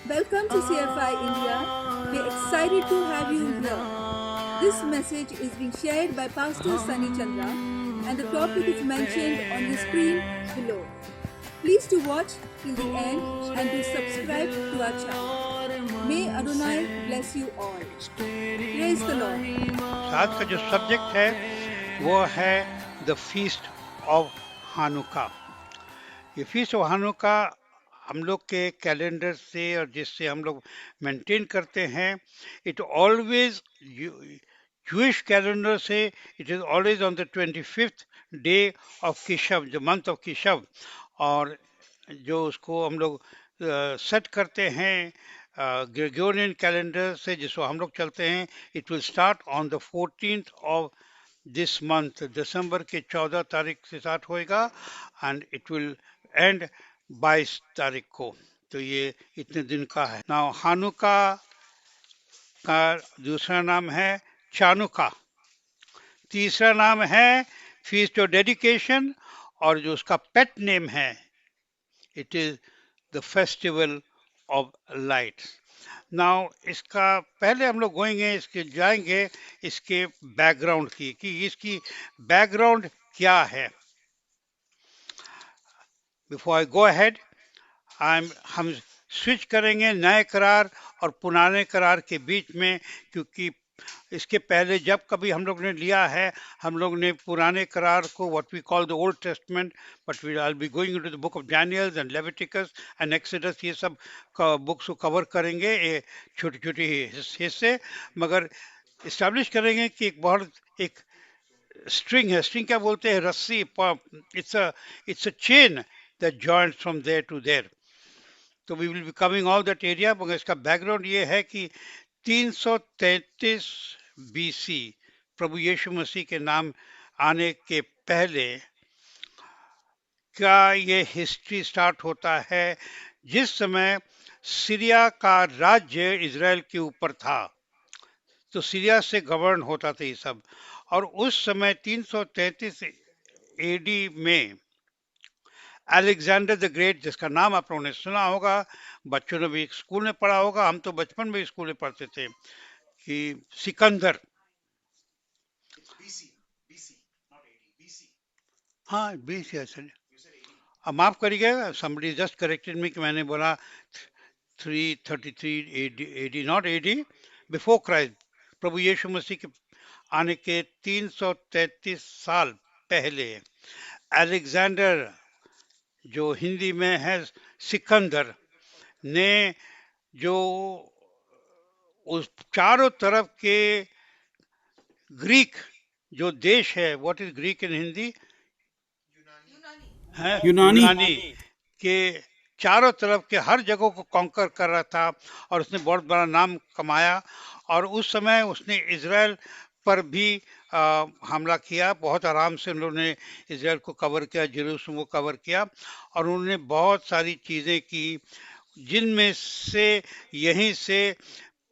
Welcome to CFI India. We're excited to have you here. This message is being shared by Pastor Sunny Chandra and the topic is mentioned on the screen below. Please to watch till the end and to subscribe to our channel. May Adonai bless you all. Praise the Lord. आज का जो subject है वो है the feast of हानुका। ये feast of हानुका हम लोग के कैलेंडर से और जिससे हम लोग मेंटेन करते हैं, इट ऑलवेज जूइश कैलेंडर से it is always on the 25th day of Kislev, जो मंथ ऑफ किशव। और जो उसको हम लोग सेट करते हैं ग्रेगोरियन कैलेंडर से, जिसको हम लोग चलते हैं, it will start on the 14th of this month. दिसंबर के 14 तारीख से स्टार्ट होएगा एंड इट विल एंड 22 तारीख को। तो ये इतने दिन का है। नाउ हानुका का दूसरा नाम है चानुका, तीसरा नाम है फीस्ट ऑफ डेडिकेशन, और जो उसका पेट नेम है, it is the festival of lights. Now इसका पहले हम लोग गोएंगे, इसके जाएंगे इसके बैकग्राउंड की, कि इसकी बैकग्राउंड क्या है। बिफोर आई गो अहेड, हम स्विच करेंगे नए करार और पुराने करार के बीच में, क्योंकि इसके पहले जब कभी हम लोग ने लिया है, हम लोग ने पुराने करार को what we call the old testament, but we all be going into the book of Daniel and Leviticus and Exodus, ये सब बुक्स को कवर करेंगे, ये छोटी छोटी हिस्से, मगर इस्टेब्लिश करेंगे कि एक बहुत एक स्ट्रिंग है। स्ट्रिंग क्या बोलते हैं? रस्सी। It's a chain that joint from there to there. तो we will be coming all that area, मगर इसका बैकग्राउंड ये है कि 333 बीसी, प्रभु यीशु मसीह के नाम आने के पहले का ये हिस्ट्री स्टार्ट होता है, जिस समय सीरिया का राज्य इज़राइल के ऊपर था। तो सीरिया से गवर्न होता था ये सब। और उस समय 333 एडी में अलेक्जेंडर द ग्रेट, जिसका नाम आप लोगों ने सुना होगा, बच्चों ने भी स्कूल में पढ़ा होगा, हम तो बचपन में स्कूल में पढ़ते थे, कि सिकंदर। हाँ, बीस है सर। अब माफ करिएगा, somebody just corrected me कि मैंने बोला 333 AD, not AD, before Christ. प्रभु यीशु मसीह के आने के 333 साल पहले अलेक्जेंडर, जो हिंदी में है सिकंदर, ने जो उस चारों तरफ के ग्रीक जो देश है, व्हाट इज ग्रीक इन हिंदी है, यूनानी। यूनानी के चारों तरफ के हर जगह को कॉन्कर कर रहा था, और उसने बहुत बड़ा नाम कमाया। और उस समय उसने इज़राइल पर भी हमला किया। बहुत आराम से उन लोगों ने इज़राइल को कवर किया, जेरूसलम को कवर किया, और उन्होंने बहुत सारी चीज़ें की, जिनमें से यहीं से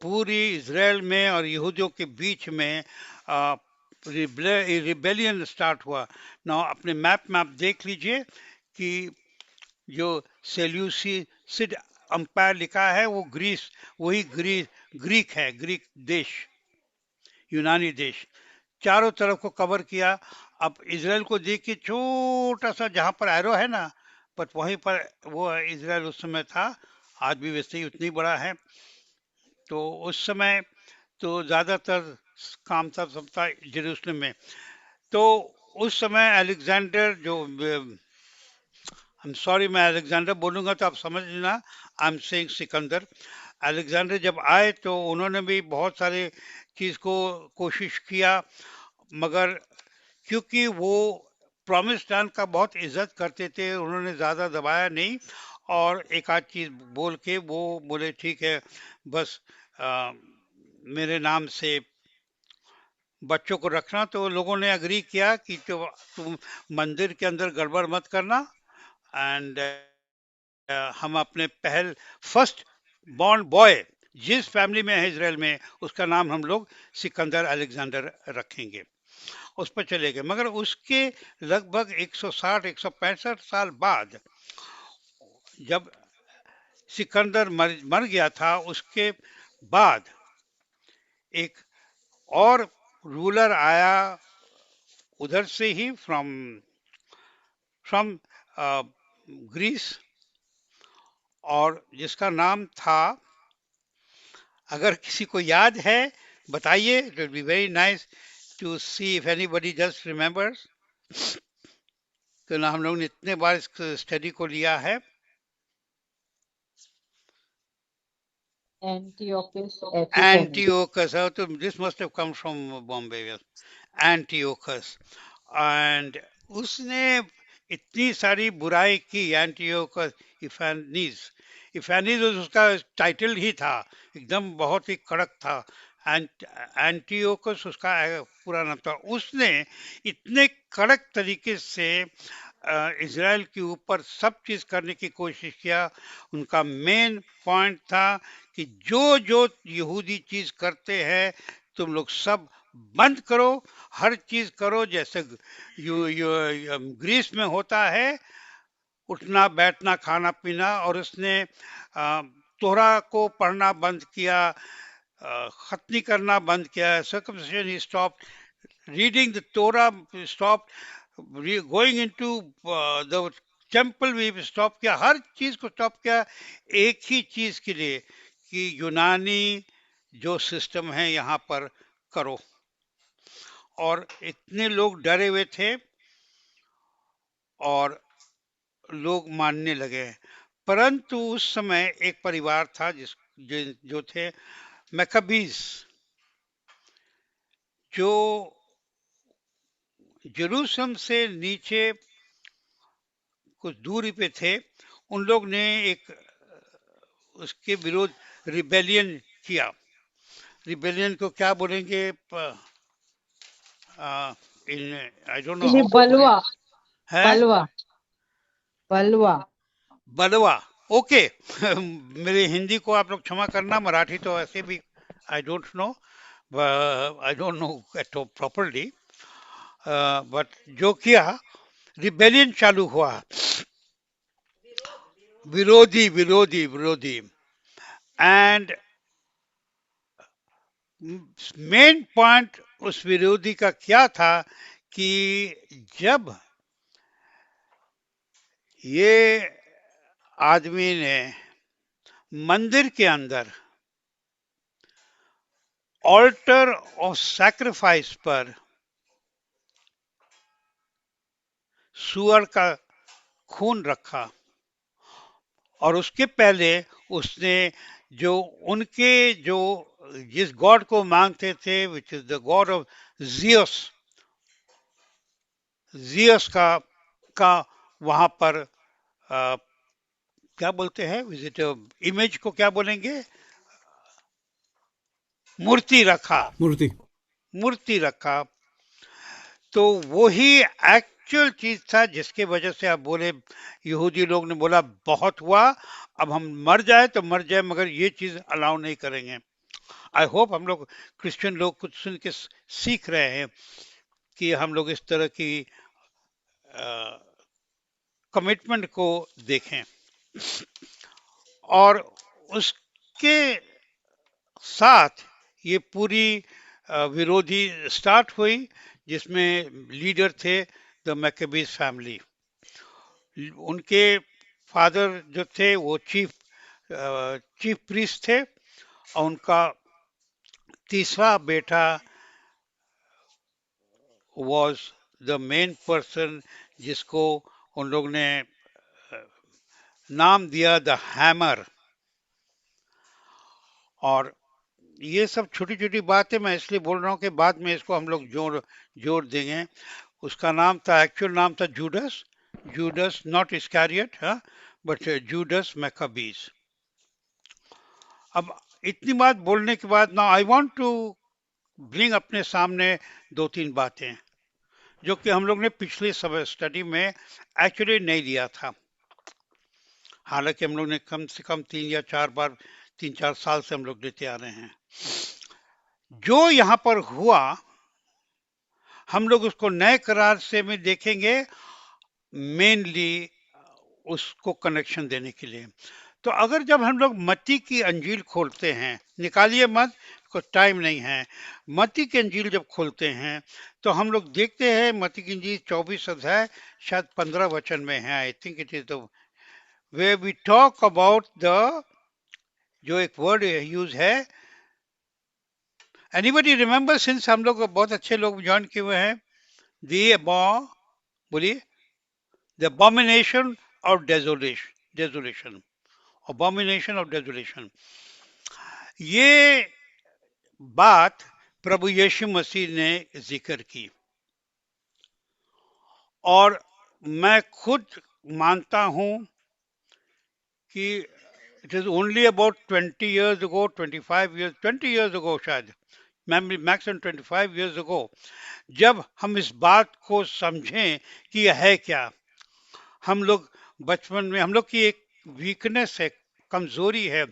पूरी इज़राइल में और यहूदियों के बीच में रिबेलियन स्टार्ट हुआ। ना अपने मैप में आप देख लीजिए कि जो सेल्यूसिड अंपायर लिखा है, वो ग्रीस, वही ग्रीक है, ग्रीक देश, यूनानी देश, चारों तरफ को कवर किया। अब इज़राइल को देखिए, छोटा सा जहां पर एरो है ना, बट वहीं पर वो इज़राइल उस समय था, आज भी वैसे ही उतनी बड़ा है। तो उस समय तो ज्यादातर काम था सब था जेरूसलम में। तो उस समय अलेक्जेंडर जो, आई एम सॉरी मैं अलेक्जेंडर बोलूंगा तो आप समझ लेना, I am saying Sikandar. Alexander जब आए तो उन्होंने भी बहुत सारे चीज को कोशिश किया, मगर क्योंकि वो प्रॉमिस लैंड का बहुत इज्जत करते थे, उन्होंने ज़्यादा दबाया नहीं, और एक आध चीज़ बोल के वो बोले ठीक है, बस मेरे नाम से बच्चों को रखना। तो लोगों ने अग्री किया कि तो तुम मंदिर के अंदर गड़बड़ मत करना, एंड हम अपने पहल फर्स्ट बॉर्न बॉय जिस फैमिली में है इसराइल में, उसका नाम हम लोग सिकंदर अलेक्जेंडर रखेंगे। उस पर चले गए, मगर उसके लगभग 160 165 साल बाद जब सिकंदर मर गया था, उसके बाद एक और रूलर आया उधर से ही, फ्रॉम ग्रीस, और जिसका नाम था, अगर किसी को याद है बताइए, it will be very nice to see if anybody just remembers. तो ना हम लोग ने इतने बार इस स्टडी को लिया है। Antiochus Epiphanes. Antiochus, तो this must have come from Bombay, yes. Antiochus, and उसने इतनी सारी बुराई की, एंटियोकस इफेनीज। इफेनीज उसका टाइटल ही था, एकदम बहुत ही कड़क था। एंटियोकस उसका पूरा नाम था। उसने इतने कड़क तरीके से इज़राइल के ऊपर सब चीज करने की कोशिश किया। उनका मेन पॉइंट था कि जो जो यहूदी चीज करते हैं तुम लोग सब बंद करो, हर चीज करो जैसे ग्रीस में होता है, उठना बैठना खाना पीना। और उसने तोरा को पढ़ना बंद किया, खतनी करना बंद किया, circumcision he stopped, reading the Torah stopped, going into the temple भी स्टॉप किया, हर चीज को स्टॉप किया, एक ही चीज के लिए कि यूनानी जो सिस्टम है यहाँ पर करो। और इतने लोग डरे हुए थे और लोग मानने लगे। परंतु उस समय एक परिवार था जो थे मैकबीज, जो जेरूसलम से नीचे कुछ दूरी पे थे। उन लोग ने एक उसके विरोध रिबेलियन किया। रिबेलियन को क्या बोलेंगे इन, आई डोंट नो जी हाउ, बलवा है बलवा बलवा बलवा, ओके। मेरे हिंदी को आप लोग क्षमा करना, मराठी तो ऐसे भी आई डोंट नो, प्रॉपरली, बट जो किया, रिबेलियन चालू हुआ, विरोधी विरोधी विरोधी। एंड मेन पॉइंट उस विरोधी का क्या था कि जब ये आदमी ने मंदिर के अंदर ऑल्टर ऑफ सैक्रिफाइस पर सुअर का खून रखा, और उसके पहले उसने जो उनके जो जिस गॉड को मांगते थे, which is the God of Jesus, Jesus का वहां पर क्या बोलते हैं, विजिट इमेज को क्या बोलेंगे, मूर्ति रखा, मूर्ति। मूर्ति रखा। तो वही एक्चुअल चीज था जिसके वजह से आप बोले, यहूदी लोग ने बोला बहुत हुआ, अब हम मर जाए तो मर जाए, मगर ये चीज अलाउ नहीं करेंगे। आई होप हम लोग क्रिश्चियन लोग कुछ सुन के सीख रहे हैं कि हम लोग इस तरह की कमिटमेंट को देखें। और उसके साथ ये पूरी विरोधी स्टार्ट हुई, जिसमें लीडर थे द मैकेबीज फैमिली। उनके फादर जो थे वो चीफ प्रीस्ट थे, और उनका तीसरा बेटा वाज द मेन पर्सन जिसको उन लोग ने नाम दिया द हैमर। और ये सब छोटी छोटी बातें मैं इसलिए बोल रहा हूँ कि बाद में इसको हम लोग जोड़ देंगे। उसका नाम था, एक्चुअल नाम था Judas, Judas not Iscariot, but Judas Maccabees. अब इतनी बात बोलने के बाद ना आई वांट टू ब्रिंग अपने सामने दो तीन बातें जो कि हम लोग ने पिछले सब स्टडी में एक्चुअली नहीं लिया था। हालांकि हम लोग ने कम से कम 3 साल से हम लोग लेते आ रहे हैं। जो यहाँ पर हुआ हम लोग उसको नए करार से में देखेंगे, मेनली उसको कनेक्शन देने के लिए। तो अगर जब हम लोग मत्ती की अंजील खोलते हैं, निकालिए मत, कुछ टाइम नहीं है, मत्ती की अंजील जब खोलते हैं तो हम लोग देखते हैं मत्ती की अंजील 24 अध्याय शायद 15 वचन में है, I think it is the way we talk about the, जो एक वर्ड यूज है, एनीबडी रिमेम्बर, सिंस हम लोग बहुत अच्छे लोग ज्वाइन किए हुए हैं, दी बोलिए, the abomination of desolation, abomination of desolation, ये बात प्रभु यीशु मसीह ने जिक्र की। और मैं खुद मानता हूं कि it is only about 20 years ago, 25 years, 20 years ago शायद, मैक्सिमम 25 years ago, जब हम इस बात को समझें कि यह है क्या। हम लोग बचपन में, हम लोग की एक वीकनेस है, कमजोरी है,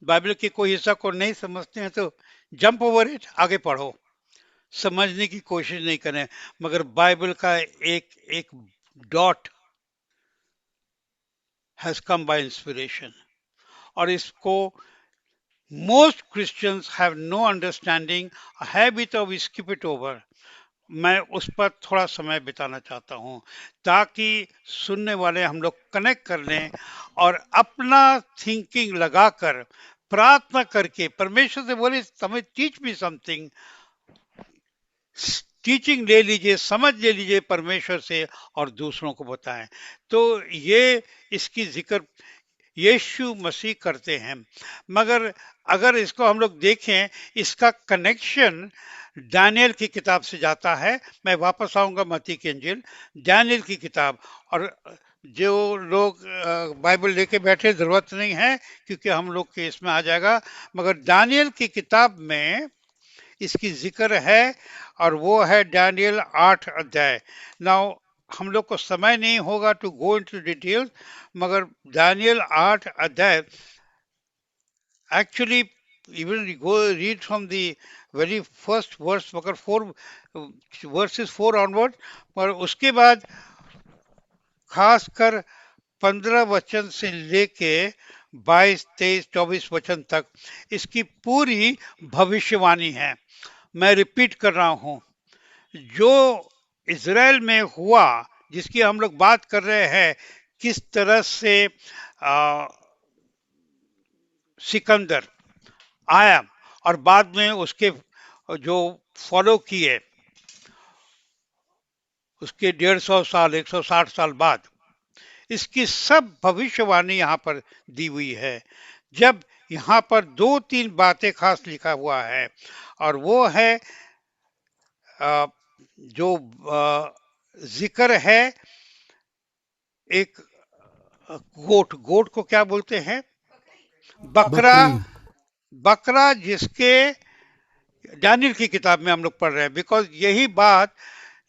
बाइबल के कोई हिस्सा को नहीं समझते हैं तो जंप ओवर इट, आगे पढ़ो, समझने की कोशिश नहीं करें। मगर बाइबल का एक एक dot has come by inspiration, और इसको most Christians have no understanding, habit of skip it over. मैं उस पर थोड़ा समय बिताना चाहता हूं ताकि सुनने वाले हम लोग कनेक्ट कर लें और अपना थिंकिंग लगाकर प्रार्थना करके परमेश्वर से बोले, हमें टीच मी समथिंग, टीचिंग ले लीजिए, समझ ले लीजिए परमेश्वर से और दूसरों को बताएं। तो ये इसकी जिक्र यीशु मसीह करते हैं। मगर अगर इसको हम लोग देखें, इसका कनेक्शन दानियल की किताब से जाता है। मैं वापस आऊंगा मत्ती की अंजील, दानियल की किताब। और जो लोग बाइबल लेके बैठे, जरूरत नहीं है क्योंकि हम लोग के इसमें आ जाएगा, मगर दानियल की किताब में इसकी जिक्र है और वो है दानियल 8 अध्याय। नाउ हम लोग को समय नहीं होगा टू गो इनटू डिटेल्स, मगर दानियल 8 अध्याय actually, even we go read from the very first verse, मगर 4 verses 4 onward, पर उसके बाद खासकर 15 वचन से लेके 22, 23, 24 वचन तक इसकी पूरी भविष्यवाणी है। मैं रिपीट कर रहा हूं, जो इज़राइल में हुआ, जिसकी हम लोग बात कर रहे हैं, किस तरह से सिकंदर आया और बाद में उसके जो फॉलो किए, उसके 150 साल, 160 साल बाद, इसकी सब भविष्यवाणी यहाँ पर दी हुई है। जब यहाँ पर 2-3 बातें खास लिखा हुआ है, और वो है जो जिक्र है एक गोट को क्या बोलते हैं, बकरा, बकरा, जिसके दानियल की किताब में हम लोग पढ़ रहे हैं। बिकॉज यही बात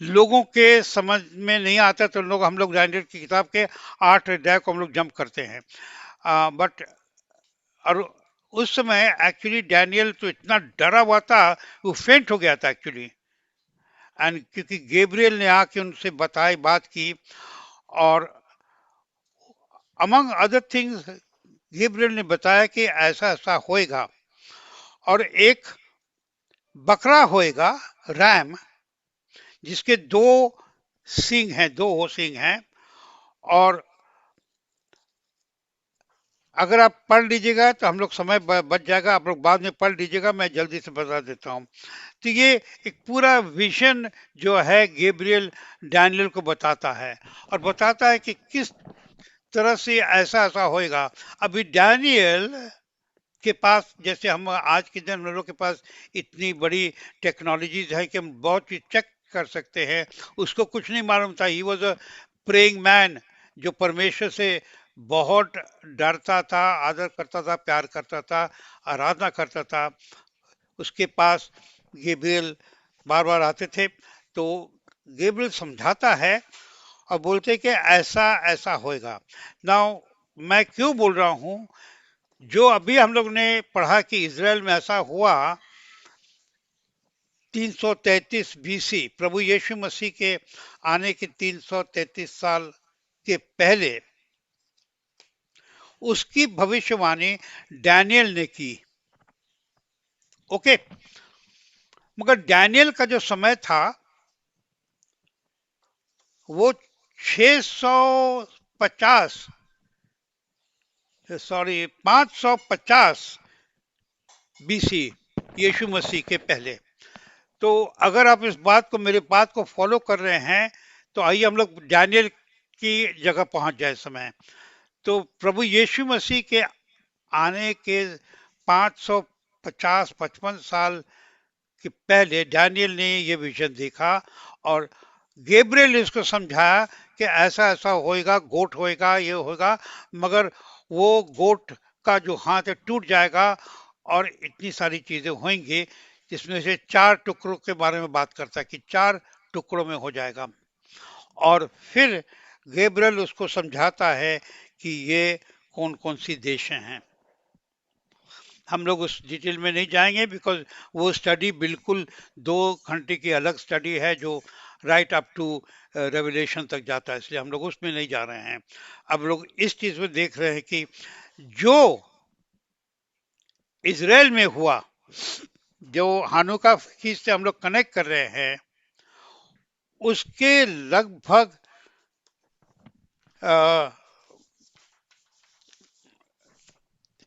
लोगों के समझ में नहीं आता, तो हम लोग दानियल की किताब के 8 अध्याय को हम लोग जंप करते हैं। बट और उस समय एक्चुअली डैनियल तो इतना डरा हुआ था, वो फेंट हो गया था एक्चुअली। एंड क्योंकि गैब्रियल ने आके उनसे बताई, बात की, और अमंग अदर थिंग्स गैब्रियल ने बताया कि ऐसा ऐसा होएगा और एक बकरा होएगा, रैम, जिसके 2 सींग हैं, 2 सींग हैं। और अगर आप पढ़ लीजिएगा तो हम लोग समय बच जाएगा, आप लोग बाद में पढ़ लीजिएगा, मैं जल्दी से बता देता हूँ। तो ये एक पूरा विजन जो है गैब्रियल डैनियल को बताता है, और बताता है कि किस तरह से ऐसा ऐसा होएगा। अभी डैनियल के पास, जैसे हम आज के दिन हम लोग के पास इतनी बड़ी टेक्नोलॉजीज है कि हम बहुत चीज चेक कर सकते हैं, उसको कुछ नहीं मालूम था। He was a praying man, जो परमेश्वर से बहुत डरता था, आदर करता था, प्यार करता था, आराधना करता था। उसके पास गैब्रियल बार बार आते थे, तो गैब्रियल समझाता है और बोलते कि ऐसा ऐसा होएगा। नाउ मैं क्यों बोल रहा हूं, जो अभी हम लोग ने पढ़ा कि इज़राइल में ऐसा हुआ 333 बीसी, प्रभु यीशु मसीह के आने के 333 साल के पहले उसकी भविष्यवाणी डैनियल ने की। ओके, मगर डैनियल का जो समय था वो 650 सॉरी 550 बीसी, यीशु मसीह के पहले। तो अगर आप इस बात को, मेरी बात को फॉलो कर रहे हैं, तो आइए हम लोग डैनियल की जगह पहुंच जाए समय। तो प्रभु यीशु मसीह के आने के 550-55 साल के पहले डैनियल ने ये विजन देखा और गैब्रियल ने उसको समझाया कि ऐसा ऐसा होएगा, गोट होएगा, ये होएगा, मगर वो गोट का जो हाथ है टूट जाएगा और इतनी सारी चीजें होंगी, जिसमें से 4 टुकड़ों के बारे में बात करता है कि 4 टुकड़ों में हो जाएगा। और फिर गैब्रियल उसको समझाता है कि ये कौन कौन सी देशें हैं। हम लोग उस डिटेल में नहीं जाएंगे बिकॉज वो स्टडी बिल्कुल 2 घंटे की अलग स्टडी है जो राइट अप टू रेवलेशन तक जाता है, इसलिए हम लोग उसमें नहीं जा रहे हैं। अब लोग इस चीज में देख रहे हैं कि जो इजराइल में हुआ, जो हानुका फीस्ट से हम लोग कनेक्ट कर रहे हैं, उसके लगभग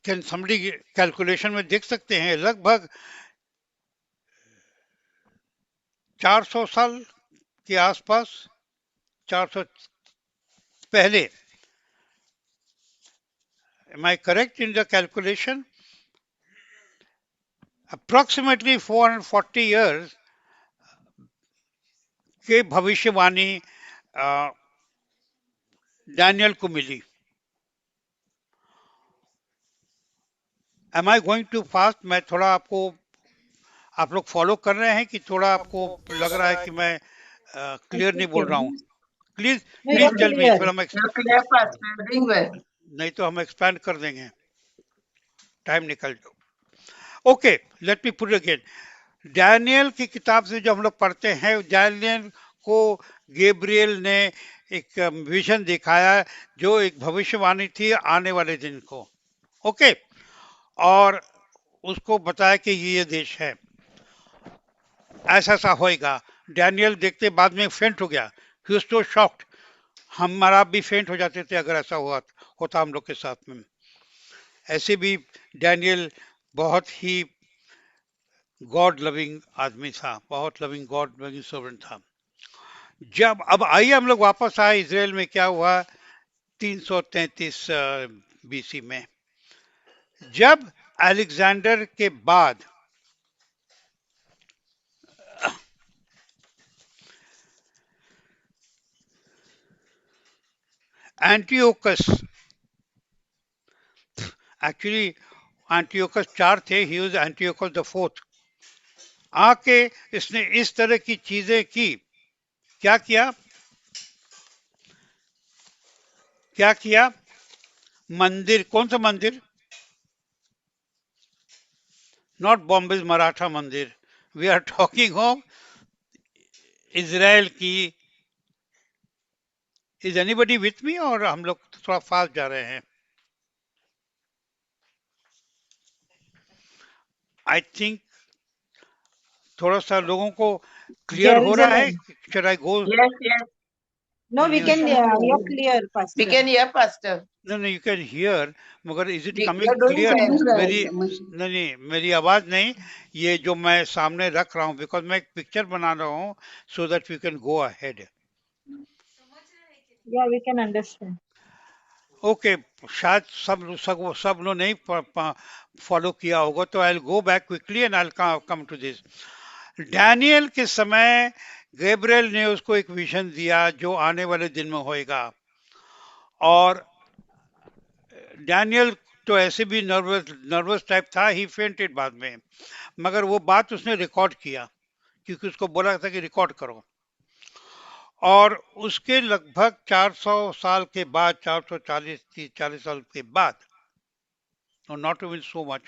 कैन समबडी कैलकुलेशन में देख सकते हैं, लगभग 400 साल के आसपास, 400 पहले। Am I correct in the calculation? Approximately 440 years के भविष्यवाणी डैनियल को मिली। Am I going too fast? मैं थोड़ा आपको, आप लोग फॉलो कर रहे हैं कि थोड़ा आपको लग रहा है कि मैं क्लियर नहीं बोल रहा हूँ? Please No, please you're tell me, clear. फिर हम You're clear, Pastor. You're doing well. नहीं तो हम एक्सपैंड कर देंगे, टाइम निकल जाओ। Okay, let me put again. Daniel की किताब से जो हम लोग पढ़ते हैं, डैनियल को गैब्रियल ने एक विजन दिखाया जो एक भविष्यवाणी थी आने वाले दिन को। ओके, और उसको बताया कि ये देश है, ऐसा ऐसा होएगा। डैनियल देखते बाद में फेंट हो गया, ही वाज सो शॉक्ड। हमारा भी फेंट हो जाते थे अगर ऐसा हुआ होता हम लोग के साथ में। ऐसे भी डैनियल बहुत ही गॉड लविंग आदमी था, बहुत लविंग गॉड लविंग सर्वेंट था। जब अब आइए हम लोग वापस आए इजराइल में, क्या हुआ 333 बीसी में, जब अलेक्जेंडर के बाद एंटियोकस, एक्चुअली एंटियोकस 4 थे, he was Antiochus the fourth, आके इसने इस तरह की चीजें की। क्या किया, क्या किया? मंदिर, कौन सा मंदिर? Not Bombay Maratha Mandir, we are talking of Israel की। इज एनीबडी विथ मी और हम लोग थोड़ा फास्ट जा रहे हैं? आई थिंक थोड़ा सा लोगों को क्लियर हो रहा है। Jerusalem. Should I go? Yes, yes. No, we can, you're clear, We Pastor. can hear, Pastor. No, no, you can hear, मगर is it coming You're doing clear? well. मेरी नहीं, मेरी आवाज नहीं, ये जो मैं सामने रख रहा हूँ, बिकॉज मैं एक पिक्चर बना रहा हूँ so that we can go ahead. Yeah, we can understand. Okay, शायद सब लोग नहीं फॉलो किया होगा, तो I will go back quickly and I will come to this. Daniel के समय गैब्रियल ने उसको एक विजन दिया जो आने वाले दिन में होएगा, और डैनियल तो ऐसे भी नर्वस टाइप था, ही फेंटेड बाद में, मगर वो बात उसने रिकॉर्ड किया क्योंकि उसको बोला था कि रिकॉर्ड करो। और उसके लगभग 400 साल के बाद, 440 साल के बाद, not even so much,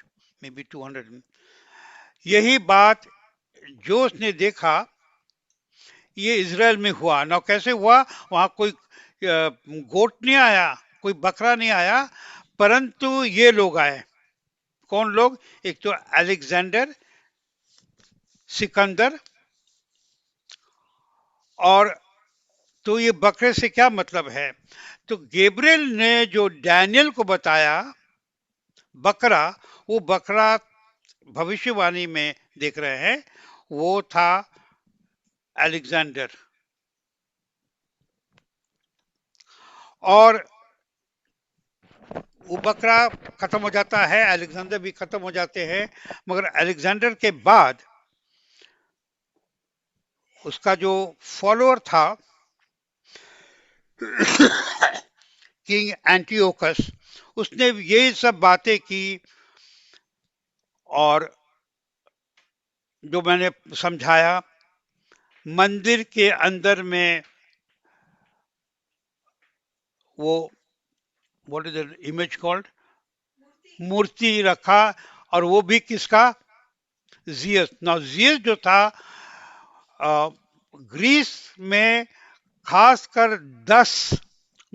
may be 200, यही बात जो उसने देखा ये इजराइल में हुआ ना। कैसे हुआ? वहां कोई गोट नहीं आया, कोई बकरा नहीं आया, परंतु ये लोग आए। कौन लोग? एक तो अलेक्जेंडर, सिकंदर, और तो ये बकरे से क्या मतलब है? तो गेब्रियल ने जो डैनियल को बताया बकरा, वो बकरा भविष्यवाणी में देख रहे हैं, वो था अलेक्जेंडर। और वो बकरा खत्म हो जाता है, अलेक्जेंडर भी खत्म हो जाते हैं, मगर अलेक्जेंडर के बाद उसका जो फॉलोअर था किंग एंटियोकस, उसने ये सब बातें की। और जो मैंने समझाया, मंदिर के अंदर में वो what is the image called, मूर्ति रखा, और वो भी किसका? जियस। नाउ जियस जो था ग्रीस में खासकर 10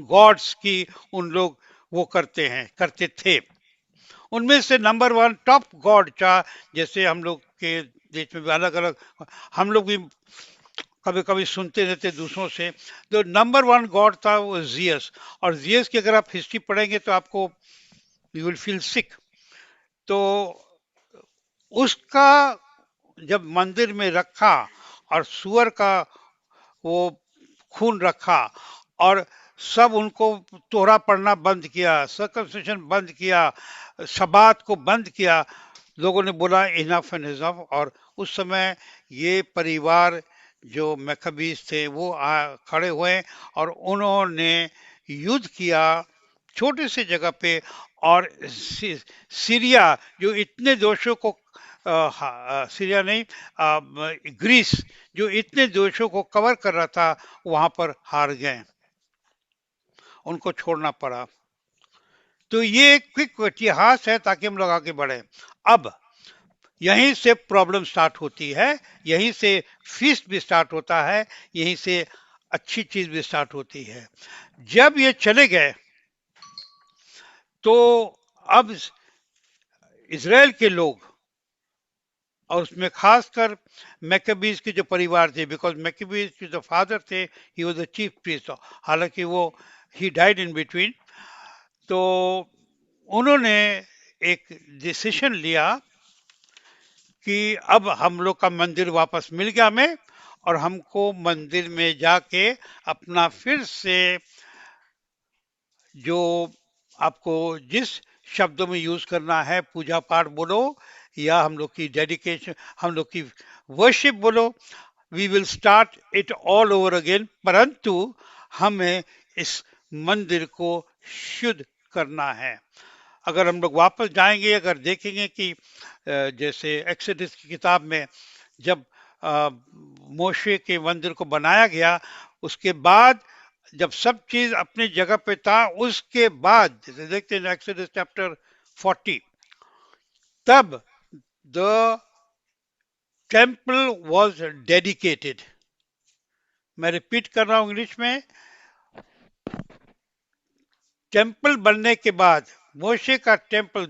गॉड्स की उन लोग वो करते थे। उनमें से नंबर 1 टॉप गॉड था, जैसे हम लोग के देश में भी अलग अलग, हम लोग भी कभी कभी सुनते रहते दूसरों से। तो नंबर 1 गॉड था वो जियस। और जियस की अगर आप हिस्ट्री पढ़ेंगे तो आपको यू विल फील सिक। तो उसका जब मंदिर में रखा और सुअर का वो खून रखा, और सब उनको तोहरा पढ़ना बंद किया, सर्कमसिशन बंद किया, शबात को बंद किया, लोगों ने बोला इनफ एंड इनफ। और उस समय ये परिवार जो मैकबीज थे वो खड़े हुए और उन्होंने युद्ध किया छोटे से जगह पे। और सीरिया जो इतने दोषों को सीरिया नहीं, ग्रीस जो इतने दोषों को कवर कर रहा था, वहां पर हार गए, उनको छोड़ना पड़ा। तो ये एक क्विक इतिहास है ताकि हम लोग आगे बढ़े। अब यहीं से प्रॉब्लम स्टार्ट होती है, यहीं से फीस्ट भी स्टार्ट होता है, यहीं से अच्छी चीज भी स्टार्ट होती है। जब ये चले गए तो अब इजराइल के लोग, और उसमें खासकर मैकबीज के जो परिवार थे, बिकॉज मैकबीज के जो फादर थे he was the chief priest, हालांकि वो ही डाइड इन बिटवीन। तो उन्होंने एक डिसीजन लिया कि अब हम लोग का मंदिर वापस मिल गया हमें, और हमको मंदिर में जाके अपना फिर से जो आपको जिस शब्दों में यूज करना है, पूजा पाठ बोलो या हम लोग की डेडिकेशन, हम लोग की वर्शिप बोलो, we will start it all over again. परंतु हमें इस मंदिर को शुद्ध करना है। अगर हम लोग वापस जाएंगे, अगर देखेंगे कि जैसे एक्सोडस की किताब में जब मोशे के मंदिर को बनाया गया, उसके बाद जब सब चीज अपनी जगह पे था, उसके बाद जैसे देखते हैं एक्सोडस चैप्टर 40, तब द टेम्पल वॉज डेडिकेटेड। मैं रिपीट कर रहा हूं इंग्लिश में, टेम्पल बनने के बाद मोशे का टेम्पल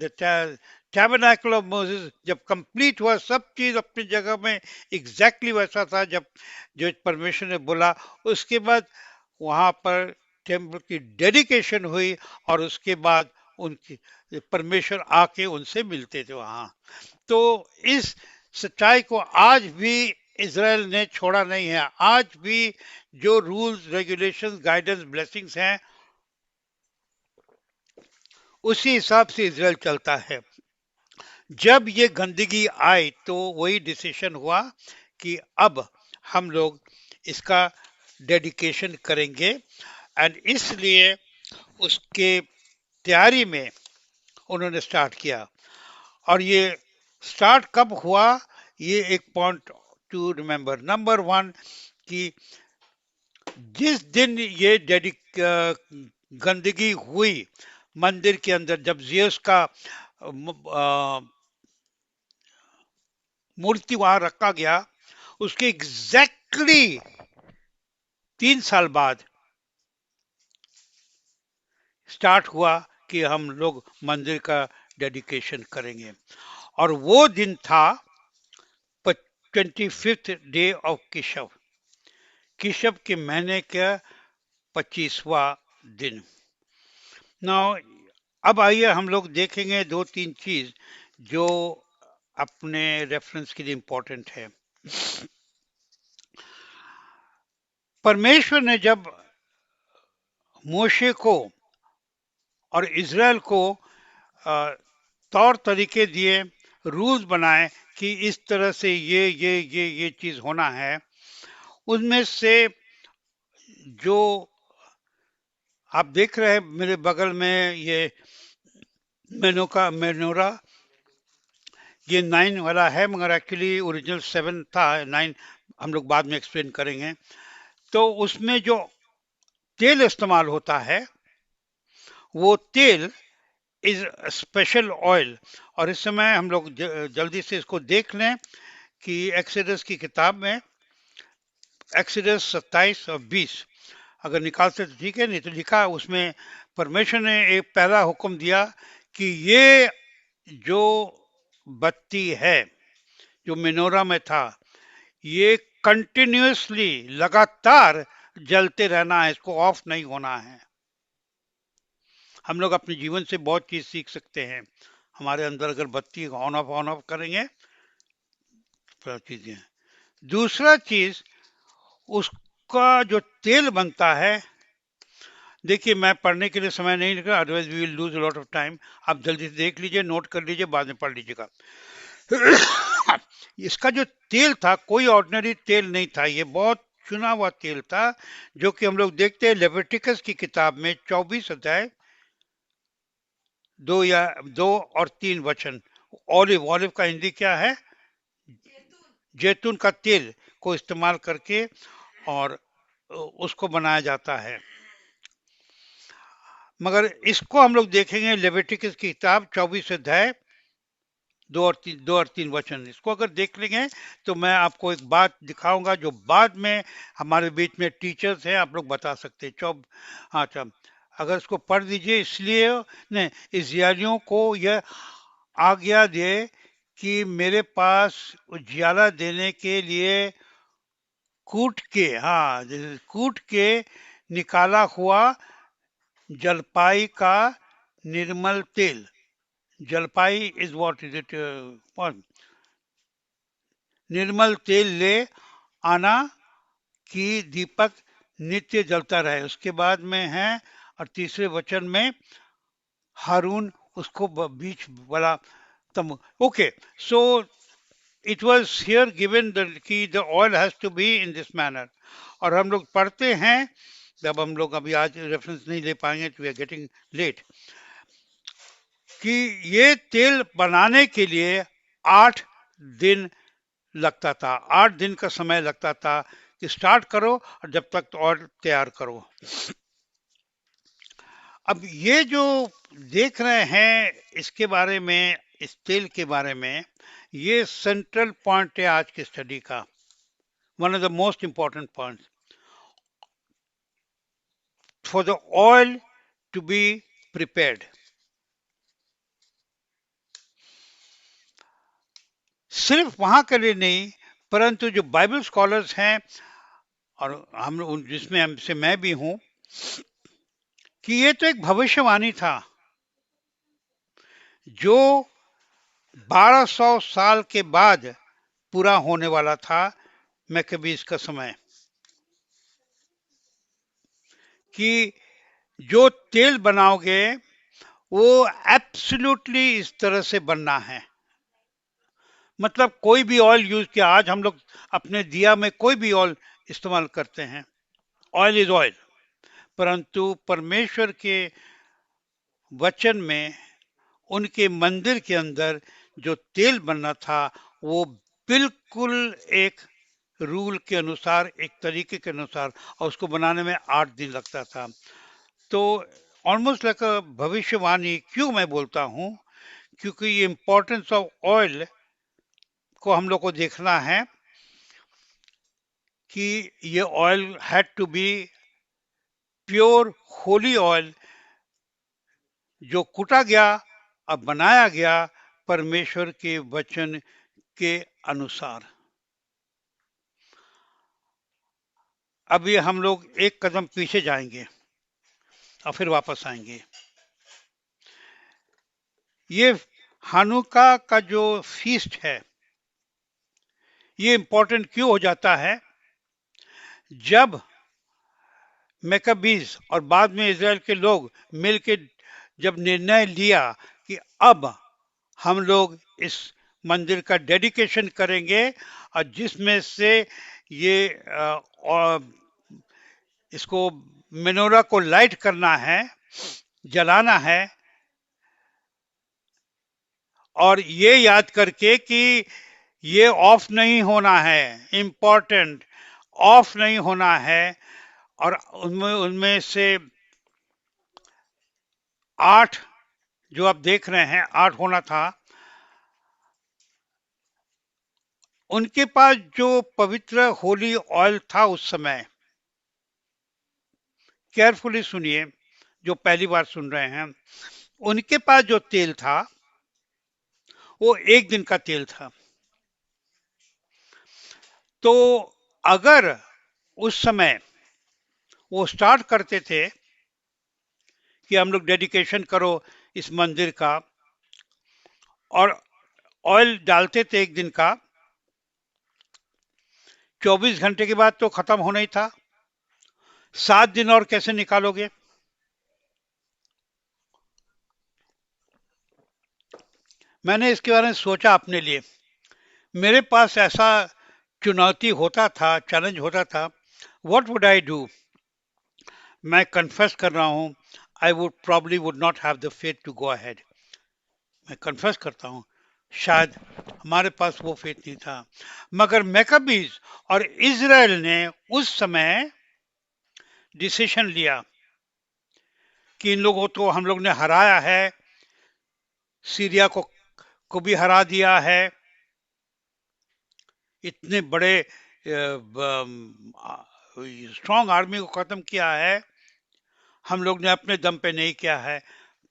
टैबरनेकल ऑफ मोसेस जब कंप्लीट हुआ, सब चीज अपनी जगह में एग्जैक्टली वैसा था जब जो परमेश्वर ने बोला, उसके बाद वहां पर टेम्पल की डेडिकेशन हुई, और उसके बाद उनकी परमेश्वर आके उनसे मिलते थे वहां। तो इस सच्चाई को आज भी इज़राइल ने छोड़ा नहीं है। आज भी जो रूल्स रेगुलेशंस गाइडेंस ब्लेसिंग्स हैं, उसी हिसाब से इज़राइल चलता है। जब ये गंदगी आई तो वही डिसीजन हुआ कि अब हम लोग इसका डेडिकेशन करेंगे, एंड इसलिए उसके तैयारी में उन्होंने स्टार्ट किया। और ये स्टार्ट कब हुआ, ये एक पॉइंट टू रिमेम्बर। नंबर 1 कि जिस दिन ये गंदगी हुई मंदिर के अंदर, जब जियस का मूर्ति वहां रखा गया, उसके एग्जैक्टली 3 साल बाद स्टार्ट हुआ कि हम लोग मंदिर का डेडिकेशन करेंगे। और वो दिन था 25th day of Keshav, Keshav के महीने का 25वां दिन। नाउ अब आइए हम लोग देखेंगे दो तीन चीज जो अपने रेफरेंस के लिए इंपॉर्टेंट है। परमेश्वर ने जब मोशे को और इज़राइल को तौर तरीके दिए, रूल्स बनाए कि इस तरह से ये चीज होना है, उनमें से जो आप देख रहे हैं मेरे बगल में ये मेनोरा, ये 9 वाला है, मगर एक्चुअली ओरिजिनल 7 था, 9 हम लोग बाद में एक्सप्लेन करेंगे। तो उसमें जो तेल इस्तेमाल होता है वो तेल इज स्पेशल ऑयल। और इस समय हम लोग जल्दी से इसको देख लें कि एक्सोडस की किताब में एक्सोडस 27 और 20 अगर निकालते तो ठीक है, नहीं तो लिखा उसमें परमेश्वर ने एक पहला हुक्म दिया कि ये जो बत्ती है जो मेनोरा में था, ये कंटिन्यूअसली लगातार जलते रहना है, इसको ऑफ नहीं होना है। हम लोग अपने जीवन से बहुत चीज सीख सकते हैं। हमारे अंदर अगर बत्ती ऑन ऑफ करेंगे तो चीजें। दूसरा चीज, उसका जो तेल बनता है, देखिए मैं पढ़ने के लिए समय नहीं निकला, otherwise we will lose lot of time. आप जल्दी से देख लीजिए, नोट कर लीजिए, बाद में पढ़ लीजिएगा। इसका जो तेल था कोई ऑर्डिनरी तेल नहीं था, ये बहुत चुना हुआ तेल था, जो कि हम लोग देखते हैं लेविटिकस की किताब में 24 अध्याय 2 और 3 वचन। ऑलिव का हिंदी क्या है? जैतून का तेल को इस्तेमाल करके और उसको बनाया जाता है। मगर इसको हम लोग देखेंगे लेविटिकस की किताब 24 अध्याय 2 और 3 वचन। इसको अगर देख लेंगे तो मैं आपको एक बात दिखाऊंगा जो बाद में हमारे बीच में टीचर्स हैं, आप लोग बता सकते हैं। अच्छा, अगर इसको पढ़ दीजिए। इसलिए ने इस्राएलियों को यह आज्ञा दे कि मेरे पास उजियाला देने के लिए कूट के निकाला हुआ जलपाई का निर्मल तेल। जलपाई इज व्हाट इज इट? निर्मल तेल ले आना कि दीपक नित्य जलता रहे। उसके बाद में है और तीसरे वचन में हारून उसको बीच वाला तम। Okay, so it was here given कि the oil has to be in this manner। और हम लोग पढ़ते हैं, जब हम लोग अभी आज रेफरेंस नहीं ले पाएंगे तो वी आर गेटिंग लेट, कि ये तेल बनाने के लिए 8 दिन लगता था। 8 दिन का समय लगता था कि स्टार्ट करो और जब तक और तैयार करो। अब ये जो देख रहे हैं इसके बारे में, इस तेल के बारे में, ये सेंट्रल पॉइंट है आज की स्टडी का, one of the most important point for the oil to be prepared. सिर्फ वहां के लिए नहीं, परंतु जो बाइबल स्कॉलर्स हैं और हम जिसमें हमसे मैं भी हूं, कि ये तो एक भविष्यवाणी था जो 1200 साल के बाद पूरा होने वाला था। मैं कभी इसका समय कि जो तेल बनाओगे वो एब्सोल्युटली इस तरह से बनना है। मतलब कोई भी ऑयल यूज किया, आज हम लोग अपने दिया में कोई भी ऑयल इस्तेमाल करते हैं, ऑयल इज ऑयल, परंतु परमेश्वर के वचन में उनके मंदिर के अंदर जो तेल बनना था वो बिल्कुल एक रूल के अनुसार, एक तरीके के अनुसार, और उसको बनाने में 8 दिन लगता था। तो ऑलमोस्ट लाइक भविष्यवाणी क्यों मैं बोलता हूं, क्योंकि ये इंपॉर्टेंस ऑफ ऑयल को हम लोग को देखना है कि ये oil had to be pure holy oil जो कूटा गया और बनाया गया परमेश्वर के वचन के अनुसार। अभी हम लोग एक कदम पीछे जाएंगे और फिर वापस आएंगे। ये हानुका का जो फीस्ट है ये इंपॉर्टेंट क्यों हो जाता है? जब मैकबीज और बाद में इजराइल के लोग मिलके जब निर्णय लिया कि अब हम लोग इस मंदिर का डेडिकेशन करेंगे और जिसमें से ये और इसको मेनोरा को लाइट करना है, जलाना है, और ये याद करके कि ये ऑफ नहीं होना है, इम्पोर्टेंट, ऑफ नहीं होना है। और उनमें उनमें से 8 जो आप देख रहे हैं 8 होना था। उनके पास जो पवित्र होली ऑयल था उस समय, केयरफुली सुनिए जो पहली बार सुन रहे हैं, उनके पास जो तेल था वो एक दिन का तेल था। तो अगर उस समय वो स्टार्ट करते थे कि हम लोग डेडिकेशन करो इस मंदिर का और ऑयल डालते थे एक दिन का, 24 घंटे के बाद तो खत्म होना ही था। 7 दिन और कैसे निकालोगे? मैंने इसके बारे में सोचा अपने लिए। मेरे पास ऐसा चुनौती होता था, चैलेंज होता था, व्हाट वुड आई डू? मैं कन्फेस कर रहा हूं, I would probably would not have the faith to go ahead. मैं कन्फेस करता हूं, शायद हमारे पास वो फेथ नहीं था। मगर मैकबीज और इजराइल ने उस समय डिसीजन लिया कि इन लोगों को हम लोग ने हराया है, सीरिया को भी हरा दिया है, इतने बड़े स्ट्रॉन्ग आर्मी को खत्म किया है, हम लोग ने अपने दम पे नहीं किया है,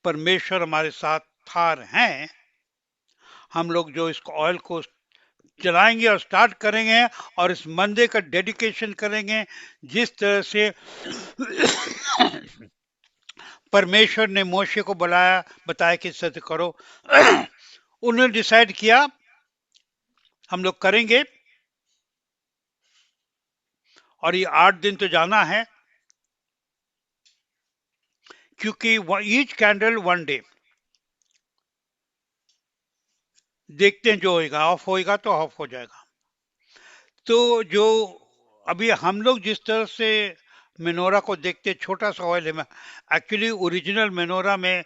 परमेश्वर हमारे साथ थार हैं। हम लोग जो इसको ऑयल को चलाएंगे और स्टार्ट करेंगे और इस मंदिर का डेडिकेशन करेंगे जिस तरह से परमेश्वर ने मोशे को बताया कि सत्य करो। उन्होंने डिसाइड किया हम लोग करेंगे और ये 8 दिन तो जाना है, क्योंकि ईच कैंडल 1 डे। देखते हैं जो होएगा, ऑफ होएगा तो ऑफ हो जाएगा। तो जो अभी हम लोग जिस तरह से मेनोरा को देखते, छोटा सा ऑयल है, एक्चुअली ओरिजिनल मेनोरा में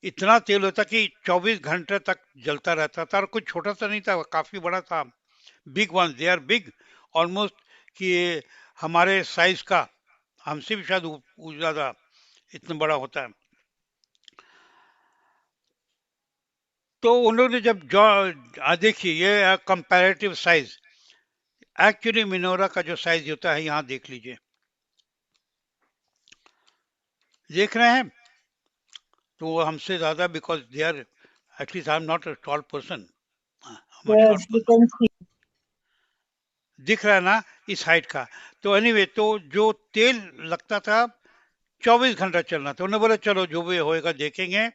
इतना तेल होता कि 24 घंटे तक जलता रहता था, और कुछ छोटा सा नहीं था, काफी बड़ा था। Big one, they are big, almost कि हमारे साइज का, हमसे भी शायद ज्यादा इतना बड़ा होता है। तो उन्होंने जब देखिए ये कंपैरेटिव साइज, एक्चुअली मेनोरा का जो साइज होता है, यहाँ देख लीजिए, देख रहे हैं? तो वो हमसे ज्यादा, because they are, at least I am not a tall person, Yes, we can see. दिख रहा है ना इस हाइट का। तो एनीवे, तो जो तेल लगता था 24 घंटा चलना था, उन्होंने बोला चलो जो भी होएगा देखेंगे,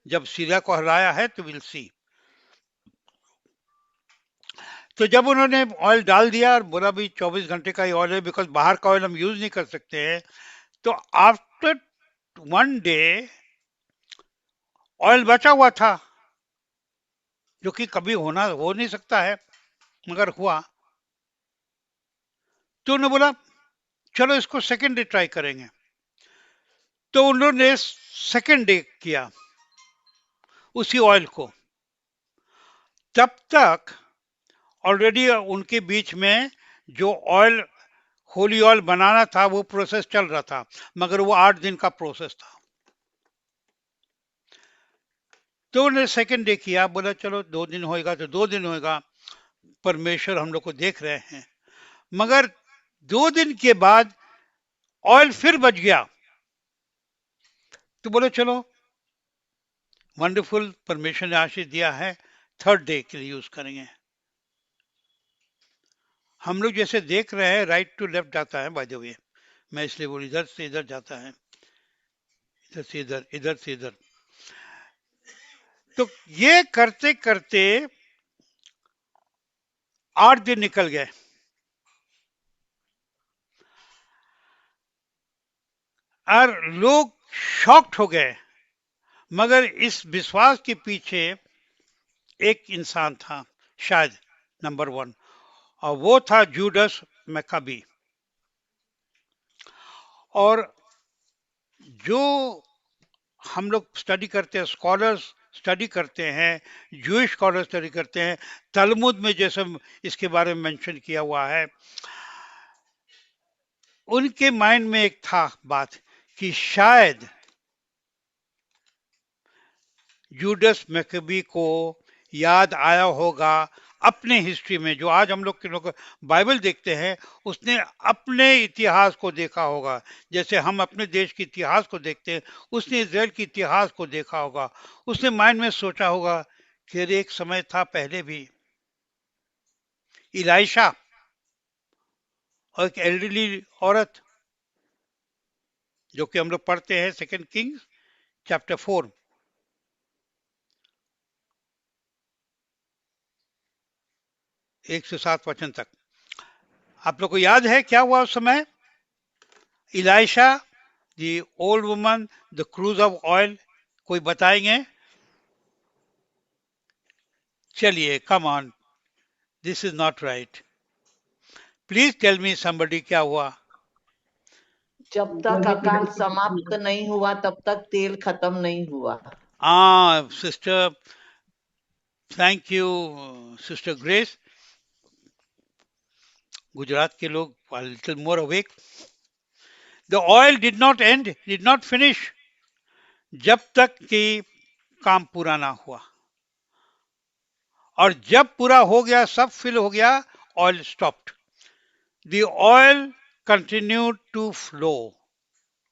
जब सीरिया को हराया है तो विल सी। तो जब उन्होंने ऑयल डाल दिया और बोला भी 24 घंटे का ही ऑयल है, बिकॉज बाहर का ऑयल हम यूज नहीं कर सकते हैं, तो आफ्टर 1 डे ऑयल बचा हुआ था, जो कि कभी हो नहीं सकता है, मगर हुआ। तो उन्होंने बोला चलो इसको सेकेंड डे ट्राई करेंगे। तो उन्होंने सेकेंड डे किया उसी ऑयल को। तब तक ऑलरेडी उनके बीच में जो ऑयल, होली ऑयल बनाना था, वो प्रोसेस चल रहा था, मगर वो 8 दिन का प्रोसेस था। तो उन्होंने सेकेंड डे किया, बोला चलो 2 दिन होएगा तो 2 दिन होएगा, परमेश्वर हम लोग को देख रहे हैं। मगर 2 दिन के बाद ऑयल फिर बच गया, तो बोले चलो वंडरफुल परमेश्वर ने आशीष दिया है, थर्ड डे के लिए यूज करेंगे। हम लोग जैसे देख रहे हैं राइट टू लेफ्ट जाता है, बाय द वे, मैं इसलिए बोल, इधर से इधर जाता है, इधर से इधर, इधर से इधर। तो ये करते करते 8 दिन निकल गए और लोग शॉक्ड हो गए, मगर इस विश्वास के पीछे एक इंसान था, शायद नंबर 1, और वो था जूडस मैकाबी। और जो हम लोग स्टडी करते हैं, स्कॉलर्स स्टडी करते हैं, जूइश स्कॉलर स्टडी करते हैं, तलमुद में जैसे इसके बारे में मेंशन किया हुआ है, उनके माइंड में एक था बात कि शायद जूडस मैकबी को याद आया होगा अपने हिस्ट्री में, जो आज हम लोग के लोग बाइबल देखते हैं, उसने अपने इतिहास को देखा होगा, जैसे हम अपने देश के इतिहास को देखते हैं, उसने इजराइल के इतिहास को देखा होगा। उसने माइंड में सोचा होगा कि अरे एक समय था पहले भी इलाइशा और एक एल्डरली औरत, जो कि हम लोग पढ़ते हैं 2 किंग्स चैप्टर 4, 1 से 7 वचन तक। आप लोग को याद है क्या हुआ उस समय? Elisha, the old woman, the cruse of oil, कोई बताएंगे? चलिए, come on, this is not right, please tell me somebody, क्या हुआ? जब तक अकाल समाप्त नहीं हुआ तब तक तेल खत्म नहीं हुआ। Sister, thank you sister grace, Gujarat के लोग little more awake. The oil did not and, did not finish, जब तक कि काम पूरा ना हुआ, और जब पूरा हो गया, सब फिल हो गया, oil stopped, the oil continued to flow.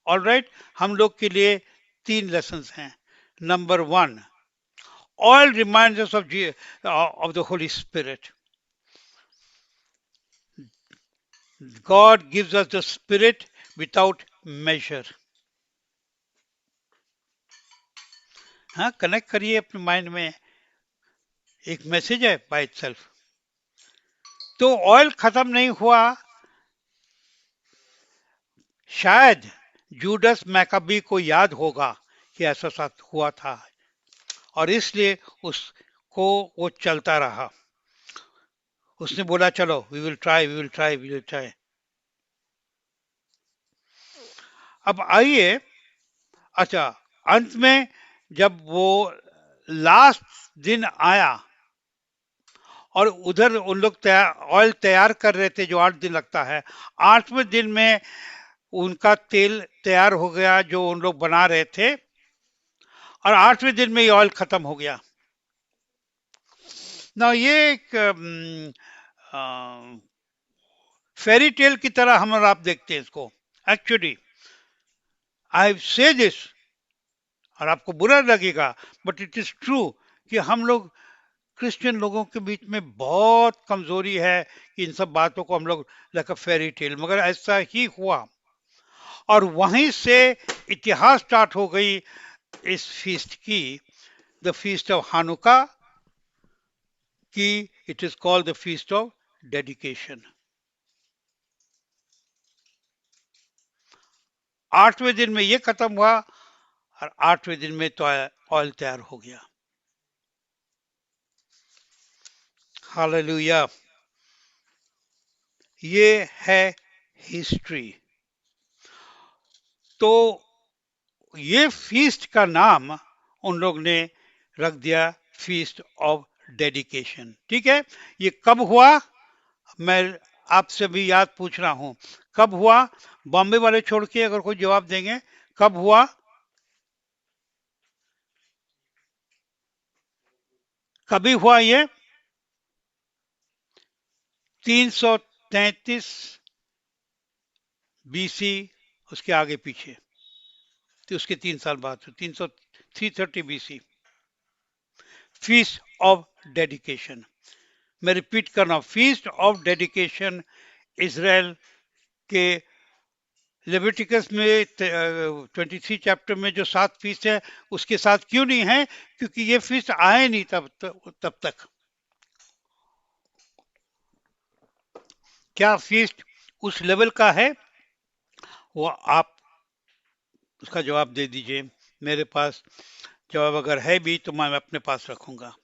Alright, हम लोग के लिए 3 लेसन्स हैं। Number 1, oil reminds us of the Holy Spirit. God gives us the Spirit without measure. हाँ, कनेक्ट करिए अपने माइंड में, एक मैसेज है बाय इटसेल्फ। तो ऑयल खत्म नहीं हुआ, शायद जूडस मैकाबी को याद होगा कि ऐसा साथ हुआ था, और इसलिए उसको वो चलता रहा। उसने बोला चलो, we will try, we will try, we will try. अब आइए, अच्छा, अंत में जब वो लास्ट दिन आया और उधर उन लोग ऑयल तैयार कर रहे थे, जो 8 दिन लगता है, 8वें दिन में उनका तेल तैयार हो गया जो उन लोग बना रहे थे, और 8वें दिन में ये ऑयल खत्म हो गया ना। ये एक फेरी टेल की तरह हम और आप देखते हैं इसको। एक्चुअली आई से दिस, और आपको बुरा लगेगा, बट इट इज ट्रू, कि हम लोग क्रिश्चियन लोगों के बीच में बहुत कमजोरी है कि इन सब बातों को हम लोग लाइक अ फेरी टेल, मगर ऐसा ही हुआ, और वहीं से इतिहास स्टार्ट हो गई इस फीस्ट की, द फीस्ट ऑफ हानुका की। It is called the feast of dedication. 8वें दिन में ये खत्म हुआ, और 8वें दिन में तो ऑयल तैयार हो गया। हालेलुया, ये है हिस्ट्री। तो ये फीस्ट का नाम उन लोग ने रख दिया फीस्ट ऑफ डेडिकेशन। ठीक है, ये कब हुआ? मैं आपसे भी याद पूछ रहा हूं, कब हुआ? बॉम्बे वाले छोड़ के अगर कोई जवाब देंगे, कब हुआ? कभी हुआ ये? 333 बीसी, उसके आगे पीछे, तो उसके 3 साल बाद, 330 बीसी। Feast of dedication. मैं रिपीट कर रहा हूं, फीस्ट ऑफ डेडिकेशन इजराइल के लेविटिकस में 23 चैप्टर में जो 7 फीस्ट है उसके साथ क्यों नहीं है? क्योंकि ये फीस्ट आए नहीं तब तक। क्या फीस्ट उस लेवल का है? वो आप उसका जवाब दे दीजिए। मेरे पास जवाब अगर है भी तो मैं अपने पास रखूंगा।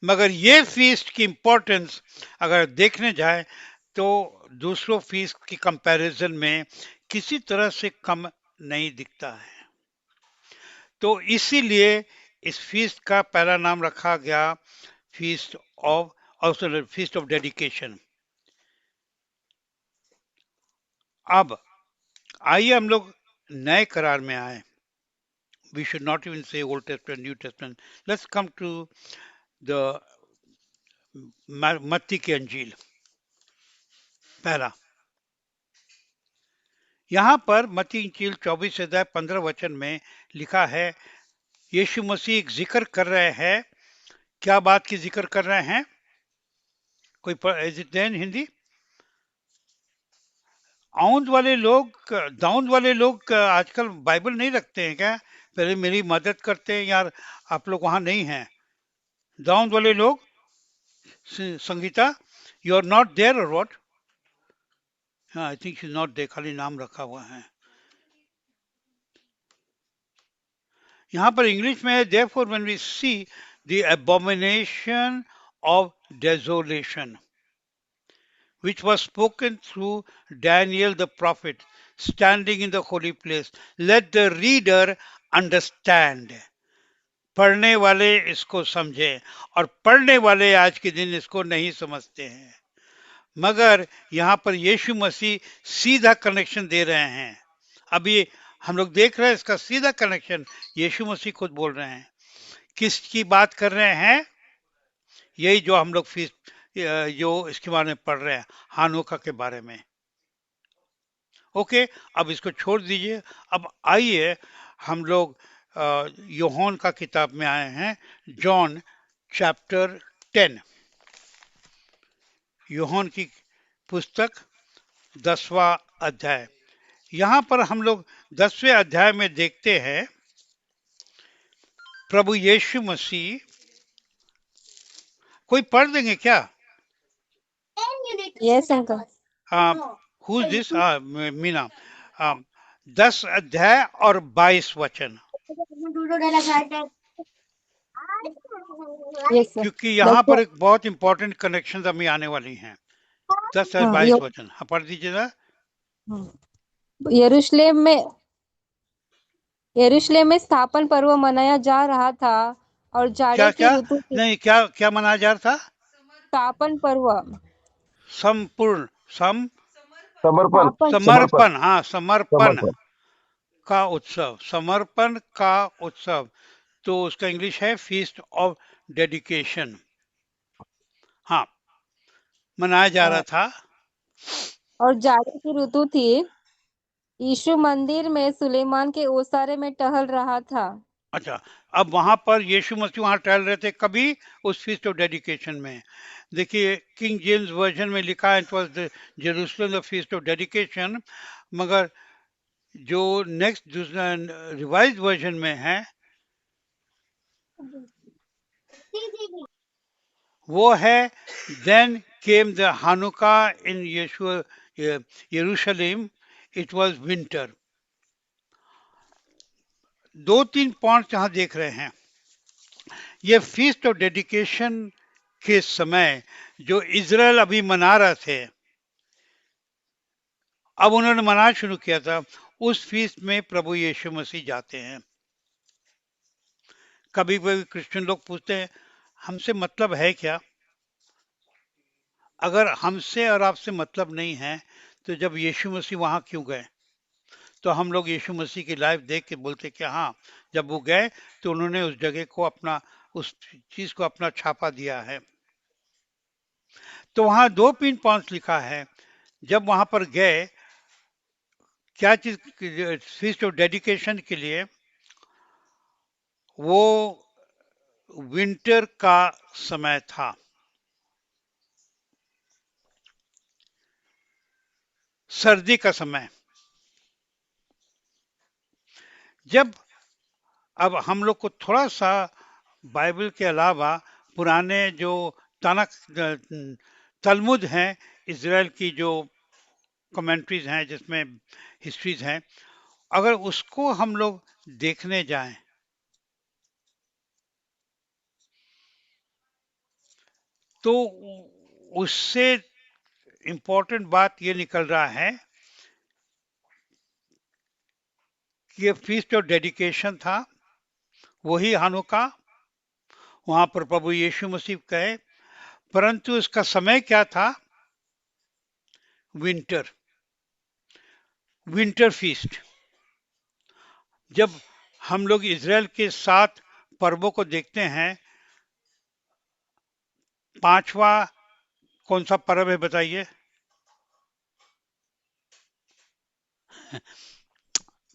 मगर ये फीस्ट की इंपॉर्टेंस अगर देखने जाए तो दूसरों फीस्ट की कंपैरिजन में किसी तरह से कम नहीं दिखता है। तो इसीलिए इस फीस्ट का पहला नाम रखा गया फीस्ट ऑफ डेडिकेशन। अब आइए हम लोग नए करार में आए। We should not even say Old Testament, New Testament. Let's come to the मत्ती की अंजील। पहला, यहाँ पर मत्ती अंजील 24 अध्याय 15 वचन में लिखा है, यीशु मसीह एक जिक्र कर रहे हैं। क्या बात की जिक्र कर रहे हैं? कोई is it then Hindi? Dawood वाले लोग आजकल बाइबल नहीं रखते हैं क्या? पहले मेरी मदद करते हैं यार, आप लोग वहां नहीं हैं। दाऊद वाले लोग, Sangeeta, you are not there or what? हाँ, I think she is not there, खाली नाम रखा हुआ है। यहाँ पर इंग्लिश में है, therefore when we see the abomination of desolation which was spoken through Daniel the prophet standing in the holy place, let the reader understand. पढ़ने वाले इसको समझे, और पढ़ने वाले आज के दिन इसको नहीं समझते हैं। मगर यहाँ पर यीशु मसीह सीधा कनेक्शन दे रहे हैं। अभी हम लोग देख रहे हैं इसका सीधा कनेक्शन यीशु मसीह खुद बोल रहे हैं। किसकी बात कर रहे हैं? यही जो हम लोग जो इसके बारे में पढ़ रहे हैं, हानुका के बारे में। ओके, अब इसको छोड़ दीजिए। अब आइए हम लोग यूहन्ना का किताब में आए हैं, जॉन चैप्टर 10। यूहन्ना की पुस्तक 10वां अध्याय। यहाँ पर हम लोग 10वें अध्याय में देखते हैं प्रभु यीशु मसीह। कोई पढ़ देंगे क्या? Yes uncle. Who is this? Meena. 10 अध्याय और 22 वचन, यस सर। क्योंकि यहाँ पर एक बहुत इंपॉर्टेंट कनेक्शन अभी आने वाली हैं। 10 और 22 वचन, हाँ पढ़ दीजिएगा। यरूशलेम में स्थापन पर्व मनाया जा रहा था और जाड़े की ऋतु नहीं, क्या मनाया जा रहा था? स्थापन पर्व। संपूर्ण समर्पण समर्पण, हाँ, समर्पण का उत्सव, समर्पण का उत्सव। तो उसका इंग्लिश है फीस्ट ऑफ डेडिकेशन। हाँ, मनाया जा रहा था। और जाड़े की ऋतु थी। यीशु मंदिर में सुलेमान के ओसारे में टहल रहा था। अच्छा, अब वहां पर यीशु मसीह वहां टहल रहे थे, कभी? उस फीस्ट ऑफ डेडिकेशन में। देखिए, किंग जेम्स वर्जन में लिखा है, it was the Jerusalem the feast of dedication. मगर जो नेक्स्ट रिवाइज वर्जन में है वो है, देन केम द हानुका इन यरूशलेम, इट वाज विंटर। 2-3 पॉइंट यहां देख रहे हैं। ये फीस्ट ऑफ डेडिकेशन के समय जो इजराइल अभी मना रहे थे, अब उन्होंने मनाना शुरू किया था, उस फीस्ट में प्रभु यीशु मसीह जाते हैं। कभी कभी क्रिश्चियन लोग पूछते हैं, हमसे मतलब है क्या? अगर हमसे और आपसे मतलब नहीं है तो जब यीशु मसीह वहां क्यों गए? तो हम लोग यीशु मसीह की लाइफ देख के बोलते कि हाँ, जब वो गए तो उन्होंने उस जगह को अपना, उस चीज को अपना छापा दिया है। तो वहां 2 पॉइंट्स लिखा है। जब वहां पर गए, क्या चीज? फीस्ट ऑफ डेडिकेशन के लिए वो विंटर का समय था, सर्दी का समय। जब अब हम लोग को थोड़ा सा बाइबल के अलावा पुराने जो तनक तलमुद हैं, इज़राइल की जो कमेंट्रीज हैं जिसमें हिस्ट्रीज हैं, अगर उसको हम लोग देखने जाएं तो उससे इम्पोर्टेंट बात ये निकल रहा है कि ये फीस्ट ऑफ डेडिकेशन था, वही हानुका, वहां पर प्रभु यीशु मसीह कहे, परंतु इसका समय क्या था? Winter, winter feast. जब हम लोग इज़राइल के 7 पर्वों को देखते हैं, 5वां कौन सा पर्व है बताइए?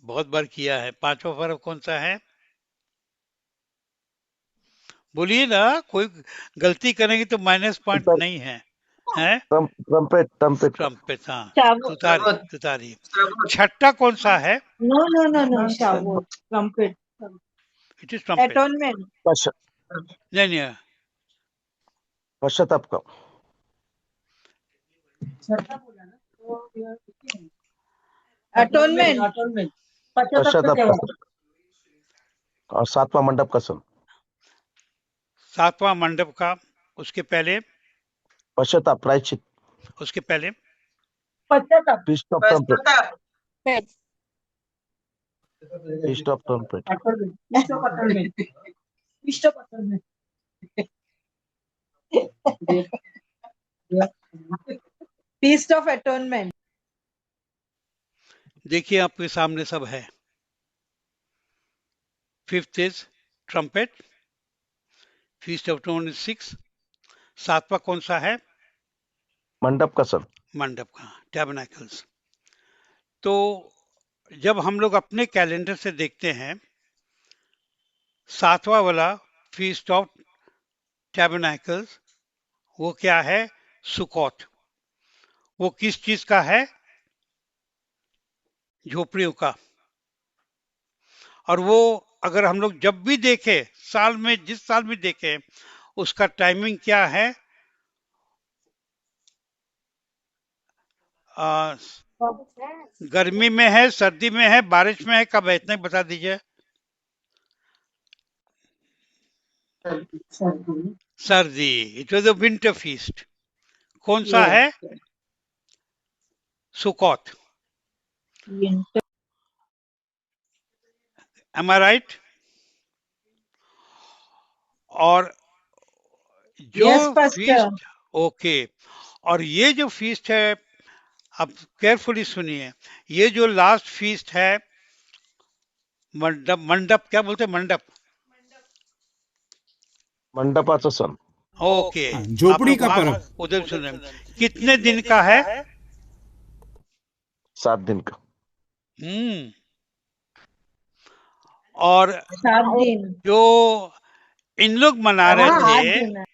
बहुत बार किया है। 5वां पर्व कौन सा है? बोलिए ना, कोई गलती करेंगे तो माइनस पॉइंट नहीं है, हैं? ट्रम्पेट ट्रम्पेट का ट्रम्पेट, हाँ, शावोत तुतारी, शावोत तुतारी। शावोत 6ठा कौन सा है? No no no no Shavuot trumpet it is trumpet. Atonement पश्च- नहीं नहीं, पश्चाताप का एटोनमेंट पश्चाताप का और 7वां मंडप का सन 7वां मंडप का, उसके पहले, पश्चाताप प्रायश्चित उसके पहले पश्चाताप फीस्ट ऑफ ट्रम्पेट पश्चाताप पेट feast of trumpet feast of atonement देखिए आपके सामने सब है। 5th is trumpet, feast of tone is 6। 7वां कौन सा है? मंडप का सन मंडप का, टैबरनेकल्स। तो जब हम लोग अपने कैलेंडर से देखते हैं, 7वां वाला फीस्ट ऑफ टैबरनेकल्स, वो क्या है? सुकोत। वो किस चीज का है? झोपड़ियों का। और वो अगर हम लोग जब भी देखें, साल में जिस साल भी देखें, उसका टाइमिंग क्या है? आ, गर्मी में है, सर्दी में है, बारिश में है, कब है? इतना ही बता दीजिए। सर्दी। It was a winter feast. कौन सा है? सुकौत। एम आई राइट? और जो फीस्ट, ओके, और ये जो फीस्ट है, अब केयरफुली सुनिए, ये जो लास्ट फीस्ट है, मंडप, मंडप क्या बोलते हैं? मंडप, मंडपाचा सन ओके। हाँ, आप झोपड़ी लोग का वहां पर्व। उधर सुने, कितने दिन का है? 7 दिन का हम्म। और 7 दिन जो इन लोग मना रहे थे,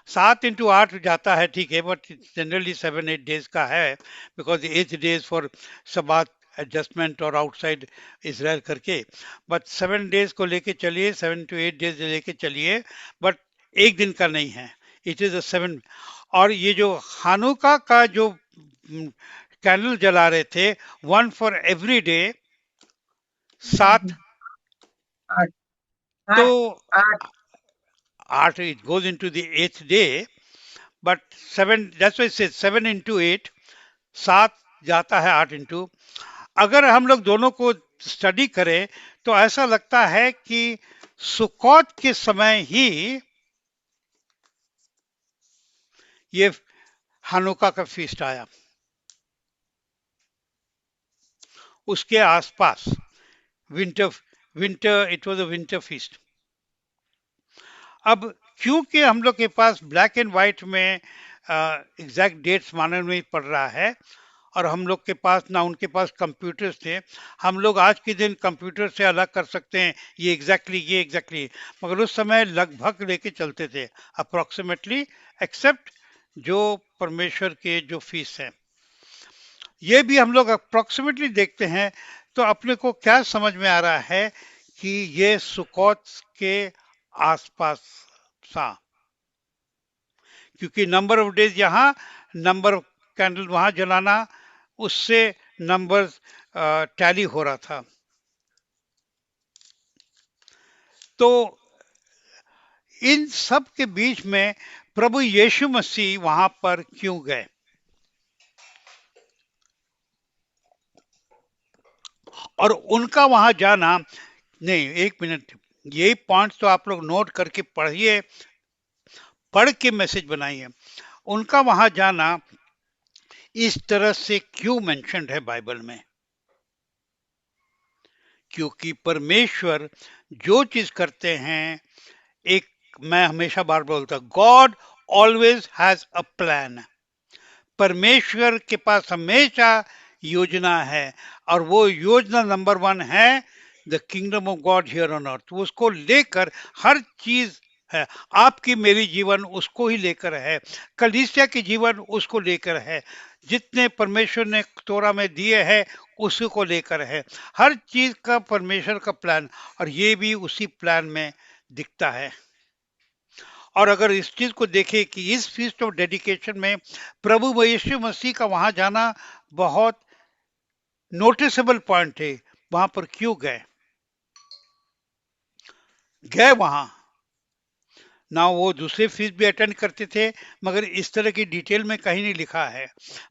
7 into 8 जाता है, ठीक है, बट जनरली 7-8 days का है, बिकॉज 8 days फॉर सबात एडजस्टमेंट और आउटसाइड इसराइल करके, बट 7 days को लेके चलिए, 7 to 8 days लेके चलिए, बट एक दिन का नहीं है, इट इज अ 7। और ये जो हानुका का जो कैंडल जला रहे थे, 1 for every day, 7, तो 8, it goes into the 8th day, but 7, that's why it says 7 into 8, 7 जाता है 8 इंटू। अगर हम लोग दोनों को स्टडी करें तो ऐसा लगता है कि सुकौत के समय ही ये हानुका का फीस्ट आया, उसके आसपास winter, winter, it was a winter feast. अब क्योंकि हम लोग के पास ब्लैक एंड व्हाइट में एग्जैक्ट डेट्स मालूम नहीं पड़ रहा है, और हम लोग के पास ना उनके पास कंप्यूटर्स थे। हम लोग आज के दिन कंप्यूटर से अलग कर सकते हैं ये एग्जैक्टली, मगर उस समय लगभग लेके चलते थे अप्रोक्सीमेटली, एक्सेप्ट जो परमेश्वर के जो फीस है ये भी हम लोग अप्रोक्सीमेटली देखते हैं। तो अपने को क्या समझ में आ रहा है कि ये सुकोत के आसपास था, क्योंकि नंबर ऑफ डेज यहाँ, नंबर ऑफ कैंडल वहां जलाना, उससे नंबर टैली हो रहा था। तो इन सब के बीच में प्रभु यीशु मसीह वहां पर क्यों गए? और उनका वहां जाना, नहीं एक मिनट, यही पॉइंट्स तो आप लोग नोट करके पढ़िए, पढ़ के मैसेज बनाइए। उनका वहां जाना इस तरह से क्यों मेंशन्ड है बाइबल में? क्योंकि परमेश्वर जो चीज करते हैं, एक मैं हमेशा बार बोलता, God always has a plan. परमेश्वर के पास हमेशा योजना है, और वो योजना नंबर 1 है the kingdom of God here on earth. उसको लेकर हर चीज है। आपकी मेरी जीवन उसको ही लेकर है, कलीसिया की जीवन उसको लेकर है, जितने परमेश्वर ने तोरा में दिए हैं उसी को लेकर है। हर चीज का परमेश्वर का प्लान, और ये भी उसी प्लान में दिखता है। और अगर इस चीज को देखें कि इस फीस्ट ऑफ डेडिकेशन में प्रभु यीशु मसीह का वहां जाना बहुत नोटिसेबल पॉइंट है। वहां पर क्यों गए वहां ना? वो दूसरे फीस्ट भी अटेंड करते थे, मगर इस तरह की डिटेल में कहीं नहीं लिखा है,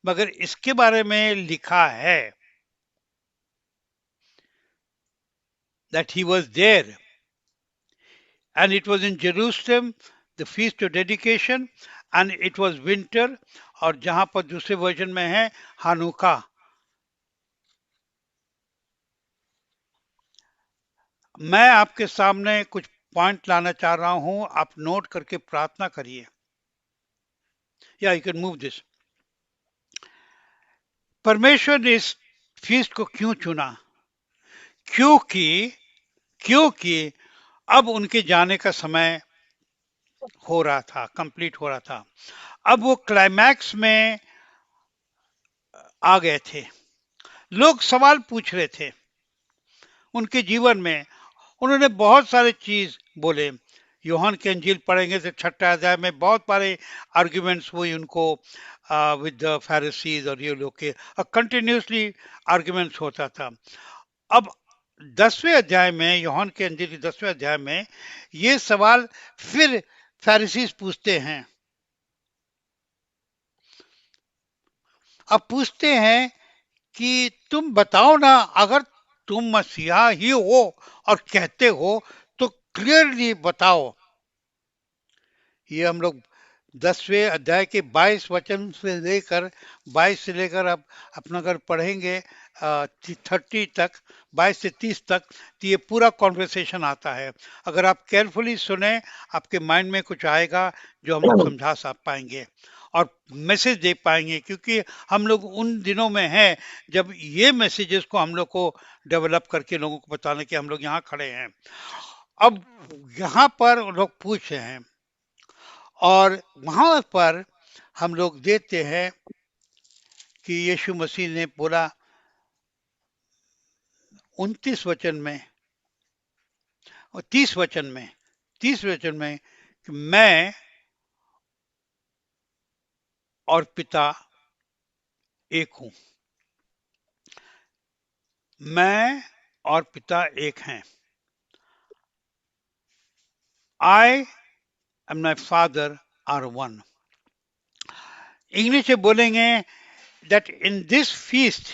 मगर इसके बारे में लिखा है that he was there and it was in Jerusalem, the feast of dedication, and it was winter, और जहां पर दूसरे वर्जन में है हानुका। मैं आपके सामने कुछ पॉइंट लाना चाह रहा हूं, आप नोट करके प्रार्थना करिए। या यू कैन मूव दिस। परमेश्वर ने इस फीस्ट को क्यों चुना? क्योंकि अब उनके जाने का समय हो रहा था, कंप्लीट हो रहा था। अब वो क्लाइमैक्स में आ गए थे। लोग सवाल पूछ रहे थे उनके जीवन में। उन्होंने बहुत सारे चीज बोले। यूहन्ना के इंजील पढ़ेंगे तो 6 अध्याय में बहुत सारे आर्ग्यूमेंट्स हुए उनको विद द फैरिसीज, और ये लोग के कंटिन्यूसली आर्ग्यूमेंट्स होता था। अब 10वें अध्याय में, यूहन्ना के इंजील के 10वें अध्याय में ये सवाल फिर फैरिसीज पूछते हैं। अब पूछते हैं कि तुम बताओ ना, अगर तुम मसीहा ही हो और कहते हो तो क्लियरली बताओ। ये हम लोग 10वें अध्याय के 22 वचन से लेकर 22 से लेकर अब अपना अगर पढ़ेंगे 30 तक, 22 से 30 तक, तो ये पूरा कॉन्वर्सेशन आता है। अगर आप केयरफुली सुने, आपके माइंड में कुछ आएगा जो हम लोग समझा पाएंगे और मैसेज दे पाएंगे, क्योंकि हम लोग उन दिनों में हैं जब ये मैसेजेस को हम लोग को डेवलप करके लोगों को बताने के हम लोग यहाँ खड़े हैं। अब यहाँ पर लोग पूछ रहे हैं, और वहां पर हम लोग देते हैं कि यीशु मसीह ने बोला 29 वचन में और 30 वचन में कि मैं और पिता एक हूं। मैं और पिता एक हैं। I and my father are one. English में बोलेंगे that in this feast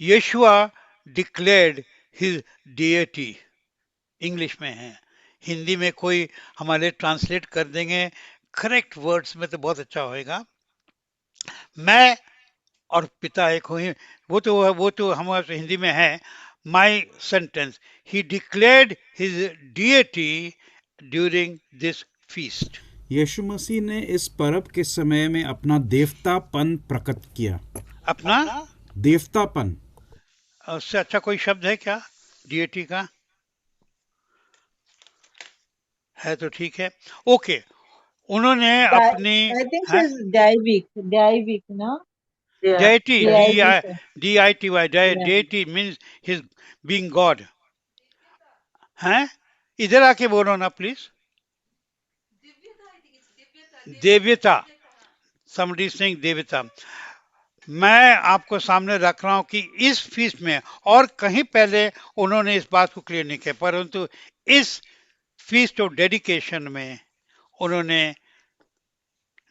Yeshua declared his deity. English में है, हिंदी में कोई हमारे ट्रांसलेट कर देंगे करेक्ट वर्ड्स में तो बहुत अच्छा होएगा। मैं और पिता एक हुए, वो तो हमारे हिंदी में है। My sentence, he declared his deity during this feast. यीशु मसीह ने इस पर्व के समय में अपना देवतापन प्रकट किया। अपना देवतापन। उससे अच्छा कोई शब्द है क्या डीएटी का? है तो ठीक है। ओके, उन्होंने अपनी I think है it's Daivik, no? deity, Daivik. deity, Yeah. deity means his being God. हैं? इधर आके बोलो ना प्लीज। देवता, somebody is saying देवता। मैं आपको सामने रख रहा हूं कि इस फीस्ट में, और कहीं पहले उन्होंने इस बात को क्लियर नहीं किया, परंतु इस फीस्ट ऑफ डेडिकेशन में उन्होंने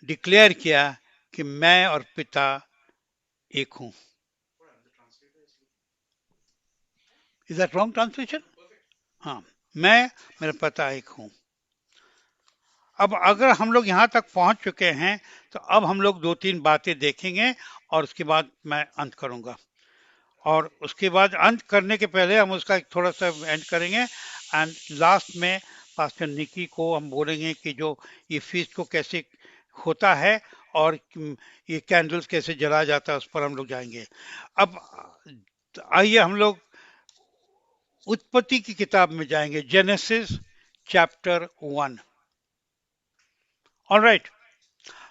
डिक्लेयर किया कि मैं और पिता एक हूं। Is that wrong translation? हाँ, मैं मेरा पिता एक हूं। अब अगर हम लोग यहाँ तक पहुंच चुके हैं तो अब हम लोग 2-3 बातें देखेंगे और उसके बाद मैं अंत करूंगा, और उसके बाद अंत करने के पहले हम उसका एक थोड़ा सा एंड करेंगे, एंड लास्ट में पास्टर निकी को हम बोलेंगे कि जो ये फीस्ट को कैसे होता है और ये कैंडल्स कैसे जलाया जाता है, उस पर हम लोग जाएंगे। अब आइए हम लोग उत्पत्ति की किताब में जाएंगे, जेनेसिस चैप्टर 1। ऑलराइट,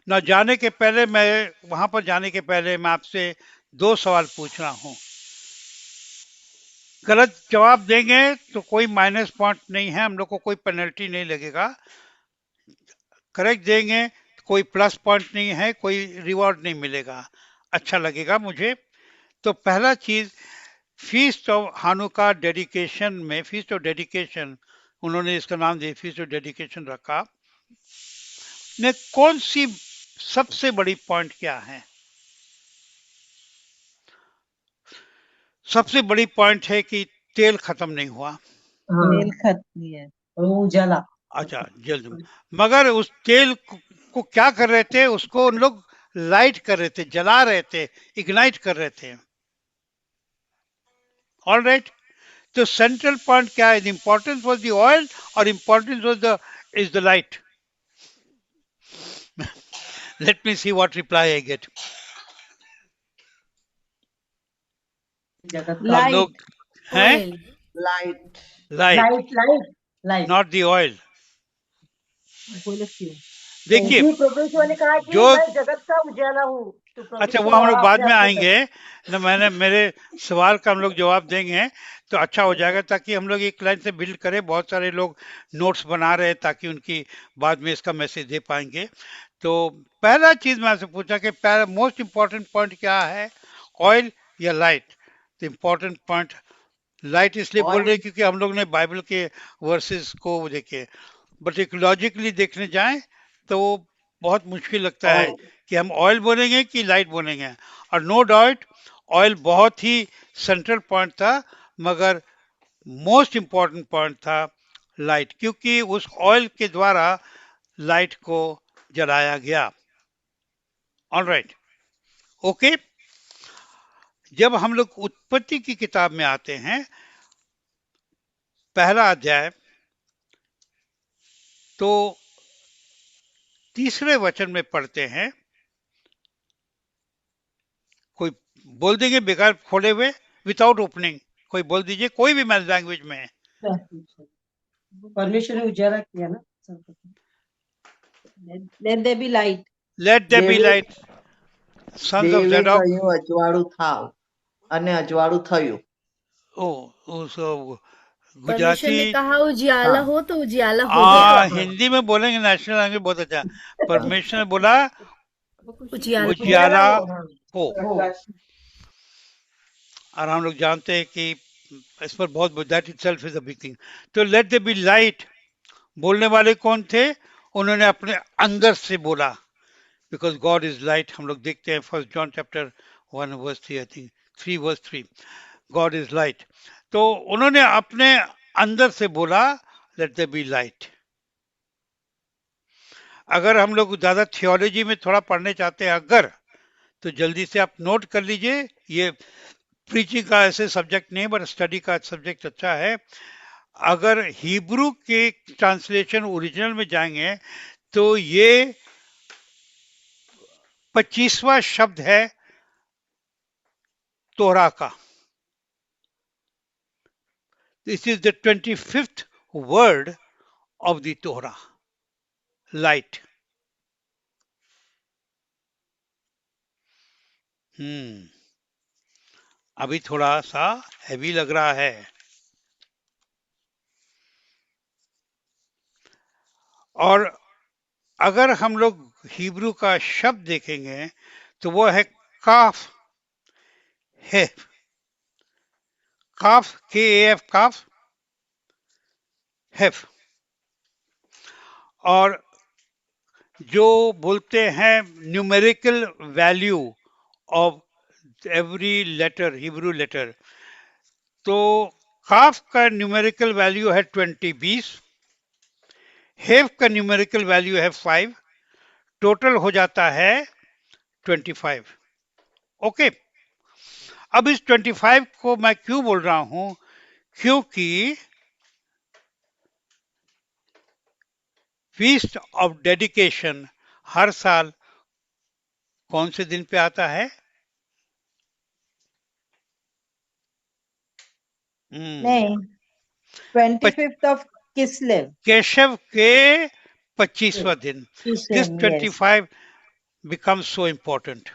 ना जाने के पहले मैं वहां पर जाने के पहले मैं आपसे 2 सवाल पूछ रहा हूं। गलत जवाब देंगे तो कोई माइनस पॉइंट नहीं है, हम लोग को कोई पेनल्टी नहीं लगेगा। करेक्ट देंगे तो कोई प्लस पॉइंट नहीं है, कोई रिवॉर्ड नहीं मिलेगा, अच्छा लगेगा मुझे। तो पहला चीज, फीस्ट ऑफ हानुका डेडिकेशन में, फीस्ट ऑफ डेडिकेशन उन्होंने इसका नाम दिया, फीस्ट ऑफ डेडिकेशन रखा, ने कौन सी सबसे बड़ी पॉइंट क्या है? सबसे बड़ी पॉइंट है कि तेल खत्म नहीं हुआ। तेल खत्म है, उजाला। अच्छा, जल्द, मगर उस तेल को क्या कर रहे थे? उसको उन लोग लाइट कर रहे थे, जला रहे थे, इग्नाइट कर रहे थे। ऑल राइट, तो सेंट्रल पॉइंट क्या है? इंपॉर्टेंस वॉज द ऑयल और importance was the is the light. Let me see what reply I get. हम लोग हैं light, light, light. Not the oil. बोले क्यों? देखिए, प्रभु यीशु ने कहा कि जो मैं जगत का उजाला हूँ। तो प्रभु अच्छा, यीशु वो हम लोग बाद अपने में आप को आएंगे ना, मैंने मेरे सवाल का हम लोग जवाब देंगे तो अच्छा हो जाएगा, ताकि हम लोग एक लाइन से बिल्ड करें। बहुत सारे लोग नोट्स बना रहे हैं ताकि उनकी बाद में इसका मैसेज दे पाएंगे। तो पहला चीज मैं आपसे पूछा कि पहला मोस्ट इंपॉर्टेंट पॉइंट क्या है, ऑयल या लाइट? तो इंपॉर्टेंट पॉइंट लाइट इसलिए बोल रहे हैं क्योंकि हम लोग ने बाइबल के वर्सेस को देखे, बट एक लॉजिकली देखने जाएं तो बहुत मुश्किल लगता है कि हम ऑयल बोलेंगे कि लाइट बोलेंगे। और नो डाउट ऑयल बहुत ही सेंट्रल पॉइंट था, मगर मोस्ट इंपॉर्टेंट पॉइंट था लाइट, क्योंकि उस ऑयल के द्वारा लाइट को जलाया गया। All right, okay. जब हम लोग उत्पत्ति की किताब में आते हैं, पहला अध्याय, तो 3रे वचन में पढ़ते हैं। कोई बोल देंगे बेकार खोले हुए, विदाउट ओपनिंग, कोई बोल दीजिए, कोई भी लैंग्वेज में। परमेश्वर ने उजाला किया ना, let there be light, let there be light, sons of Zadok. અજવાળું થાવ અને અજવાળું થયું। ओ उस परमेश्वर ने गुजराती, कहा उजियाला हाँ। हो तो उजियाला हो गया। हिंदी में बोलेंगे, नेशनल लैंग्वेज बहुत अच्छा। परमेश्वर ने बोला उजियाला उजियाला हो। हो, और हम लोग जानते हैं कि इस पर बहुत, that itself is a big thing. तो लेट देयर बी लाइट बोलने वाले कौन थे? उन्होंने अपने अंदर से बोला, बिकॉज गॉड इज लाइट। हम लोग देखते हैं 1 John chapter 1 verse 3, I think 3 verse 3, God is light. तो उन्होंने अपने अंदर से बोला लेट देयर बी लाइट। अगर हम लोग ज्यादा थियोलॉजी में थोड़ा पढ़ने चाहते हैं अगर, तो जल्दी से आप नोट कर लीजिए। ये प्रीचिंग का ऐसे सब्जेक्ट नहीं, बट स्टडी का सब्जेक्ट अच्छा है। अगर हिब्रू के ट्रांसलेशन ओरिजिनल में जाएंगे तो ये 25वां शब्द है तोरा का. This is the 25th word of the Torah. Light. अभी थोड़ा सा हैवी लग रहा है. और अगर हम लोग हिब्रू का शब्द देखेंगे तो वो है काफ. हेफ. काफ, के एफ, काफ, हेफ. और जो बोलते हैं numerical value of every letter, Hebrew letter, तो काफ का न्यूमेरिकल वैल्यू है 20. हेफ का न्यूमेरिकल वैल्यू है 5. टोटल हो जाता है 25. ओके. अब इस 25 को मैं क्यों बोल रहा हूं? क्योंकि फीस्ट ऑफ डेडिकेशन हर साल कौन से दिन पे आता है? नहीं, 25th of Kislev. केशव के 25वां दिन. This Kislev, yes. 25 becomes so important.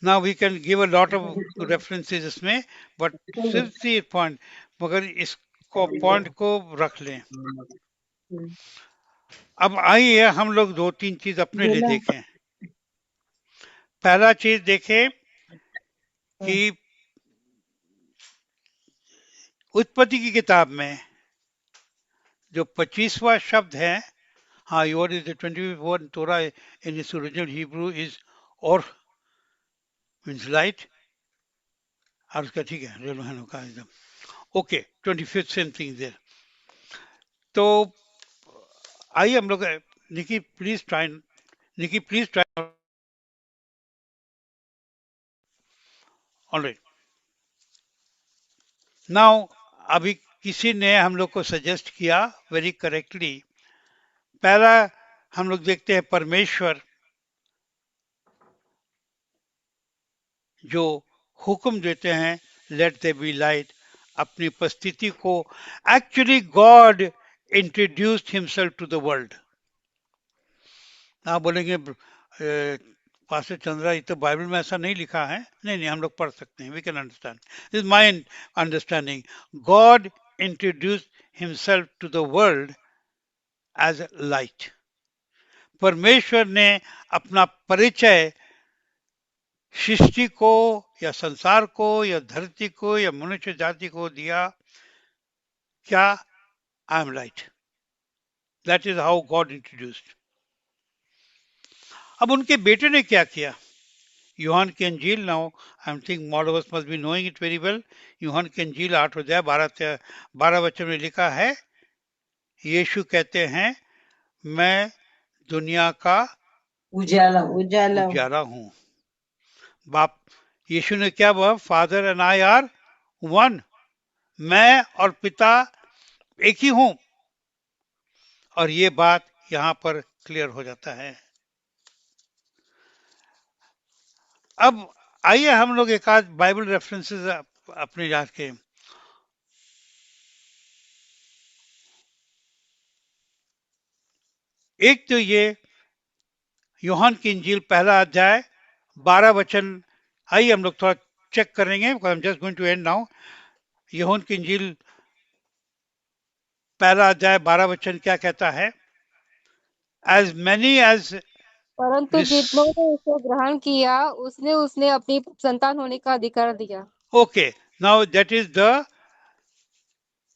Now we can give a lot of references इसमें, but सिर्फ सी पॉइंट, मगर इसको पॉइंट को रख लें. अब आइए हम लोग दो तीन चीज अपने लिए देखें. पहला चीज देखें कि उत्पत्ति की किताब में जो 25वां शब्द है, हाँ, योर इज द 21 तोरा in its original Hebrew is और मीन्स लाइट. और उसका ठीक है रेलोहन का एकदम okay. 25th same thing there. तो आइए हम लोग, निकी प्लीज ट्राई. ऑलराइट. नाउ अभी किसी ने हम लोग को सजेस्ट किया वेरी करेक्टली. पहला हम लोग देखते हैं परमेश्वर जो हुक्म देते हैं लेट देयर बी लाइट, अपनी उपस्थिति को, actually God introduced himself to the world. आप बोलेंगे पास्टर चंद्रा ये तो बाइबल में ऐसा नहीं लिखा है. नहीं नहीं, हम लोग पढ़ सकते हैं. We can understand. This is my understanding. God introduced himself to the world as light. परमेश्वर ने अपना परिचय सृष्टि को या संसार को या धरती को या मनुष्य जाति को दिया. क्या? I am light. That is how God introduced. अब उनके बेटे ने क्या किया? यूहान की अंजील, now I am think more of us must be knowing it very well. यूहान की अंजील 8 अध्याय 12 वचन में लिखा है, यीशु कहते हैं मैं दुनिया का उजाला हूं. बाप यीशु ने क्या बोला? Father and I R one. मैं और पिता एक ही हूं. और ये बात यहां पर क्लियर हो जाता है. अब आइए हम लोग एक आध बाइबल रेफरेंसेस अपने याद के. एक तो ये यूहान की इंजील पहला अध्याय 12 वचन. आइए हम लोग थोड़ा चेक करेंगे. I am just going to end now. यूहान की इंजील पहला अध्याय 12 वचन क्या कहता है? एज मैनी एज, परंतु जितनों ने उसे ग्रहण किया उसने अपनी संतान होने का अधिकार दिया. okay, now that is the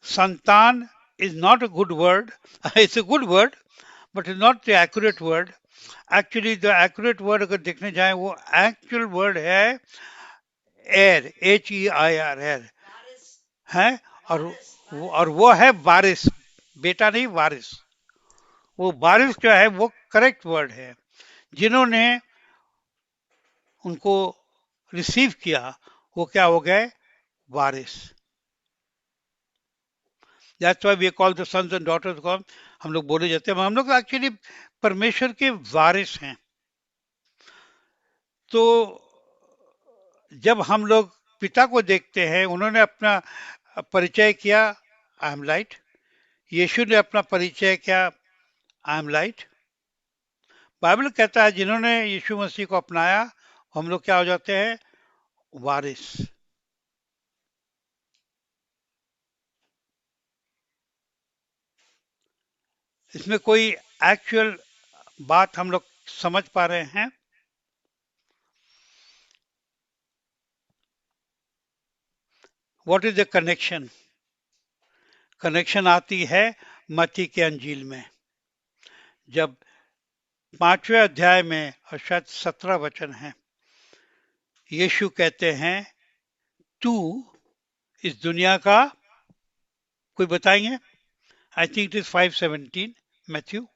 santan is not a good word. It's a good word but it's not the accurate word. Actually the accurate word अगर देखने जाए वो actual word है air, HEIR, air है. और वो है वारिस. बेटा नहीं, वारिस. वो वारिस जो है वो करेक्ट वर्ड है. जिन्होंने उनको रिसीव किया वो क्या हो गए? वारिस. That's why we call the sons and daughters God, हम लोग बोले जाते हैं, हम लोग एक्चुअली परमेश्वर के वारिस हैं। तो जब हम लोग पिता को देखते हैं, उन्होंने अपना परिचय किया, आई एम लाइट। यीशु ने अपना परिचय किया, आई एम लाइट। बाइबल कहता है जिन्होंने यीशु मसीह को अपनाया, हम लोग क्या हो जाते हैं? वारिस। इसमें कोई एक्चुअल बात हम लोग समझ पा रहे हैं? What is the connection? Connection आती है मत्ती के अंजील में, जब 5वें अध्याय में और शायद 17 वचन है, यीशु कहते हैं तू इस दुनिया का, कोई बताएंगे? I think it is 5:17 Matthew.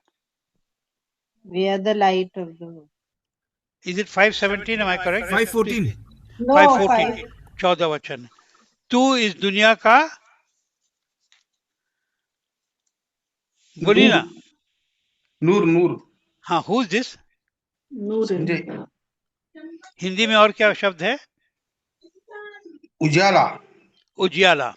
We are the light of the world. Is it 5:17? Am I correct? 5:14 No, 5:14, 14 वचन। तू इस दुनिया का, बोलिए ना। नूर नूर हाँ, हु इज दिस? नूर समझे? हिंदी में और क्या शब्द है? उजाला। उजियाला।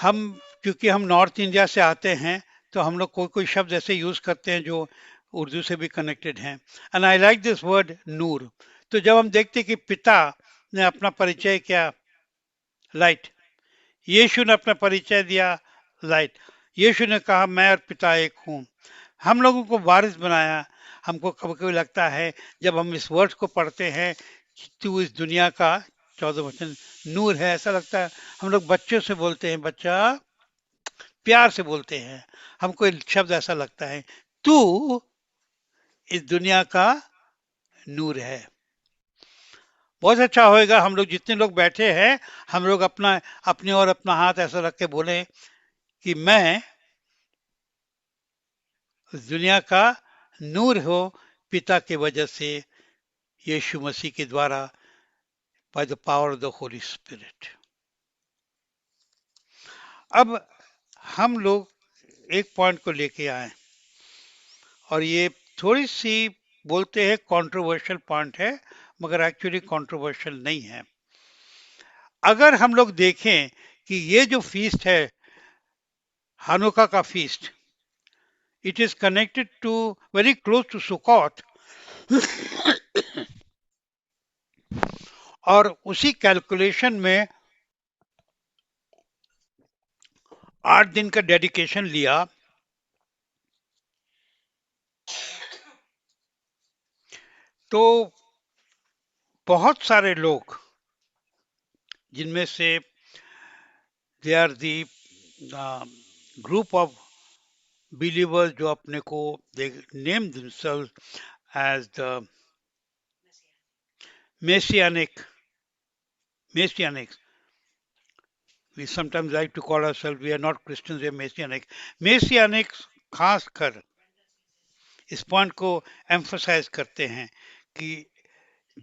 हम क्योंकि हम नॉर्थ इंडिया से आते हैं, तो हम लोग कोई कोई शब्द ऐसे यूज करते हैं जो उर्दू से भी कनेक्टेड हैं। And I like this word नूर। तो जब हम देखते हैं कि पिता ने अपना परिचय किया, लाइट। यीशु ने अपना परिचय दिया, लाइट। यीशु ने कहा मैं और पिता एक हूँ। हम लोगों को वारिस बनाया। हमको कभी कभी लगता है जब हम इस वर्ड को पढ़ते हैं कि तू इस दुनिया का, 14 वचन, नूर है, ऐसा लगता है हम लोग बच्चों से बोलते हैं, बच्चा प्यार से बोलते हैं, हमको ये शब्द ऐसा लगता है, तू इस दुनिया का नूर है। बहुत अच्छा होएगा हम लोग जितने लोग बैठे हैं, हम लोग अपना अपनी और अपना हाथ ऐसा रख के बोले कि मैं इस दुनिया का नूर हो पिता के वजह से, यीशु मसीह के द्वारा, bye the power of the holy spirit. अब हम लोग एक पॉइंट को लेके आए, और ये थोड़ी सी बोलते हैं कंट्रोवर्शियल पॉइंट है, मगर एक्चुअली कंट्रोवर्शियल नहीं है। अगर हम लोग देखें कि ये जो फीस्ट है, हानुका का feast, it is connected to, very close to Sukkot, और उसी कैलकुलेशन में 8 दिन का डेडिकेशन लिया, तो बहुत सारे लोग, जिनमें से they are the group of believers जो अपने को they name themselves as the messianics. We sometimes like to call ourselves, we are not Christians, we are Messianics खास कर इस पॉइंट को एम्फसाइज करते हैं कि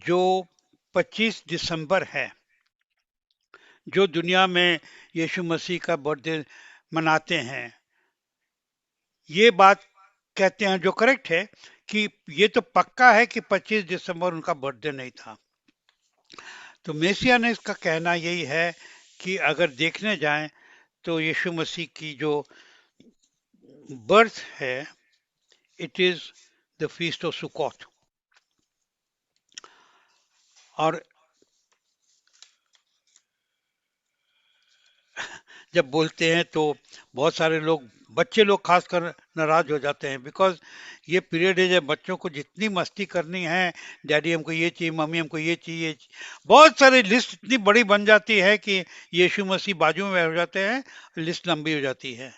जो 25 दिसंबर है, जो दुनिया में यीशु मसीह का बर्थडे मनाते हैं, ये बात कहते हैं जो करेक्ट है कि ये तो पक्का है कि 25 दिसंबर उनका बर्थडे नहीं था। तो मेसियानिक्स का कहना यही है कि अगर देखने जाएं तो यीशु मसीह की जो बर्थ है, it is the feast of Sukkot. और जब बोलते हैं तो बहुत सारे लोग, बच्चे लोग खासकर नाराज हो जाते हैं, बिकॉज ये पीरियड है जब बच्चों को जितनी मस्ती करनी है, डैडी हमको ये चाहिए, मम्मी हमको ये चाहिए, बहुत सारी लिस्ट इतनी बड़ी बन जाती है कि यीशु मसीह बाजू में हो जाते हैं, लिस्ट लंबी हो जाती है।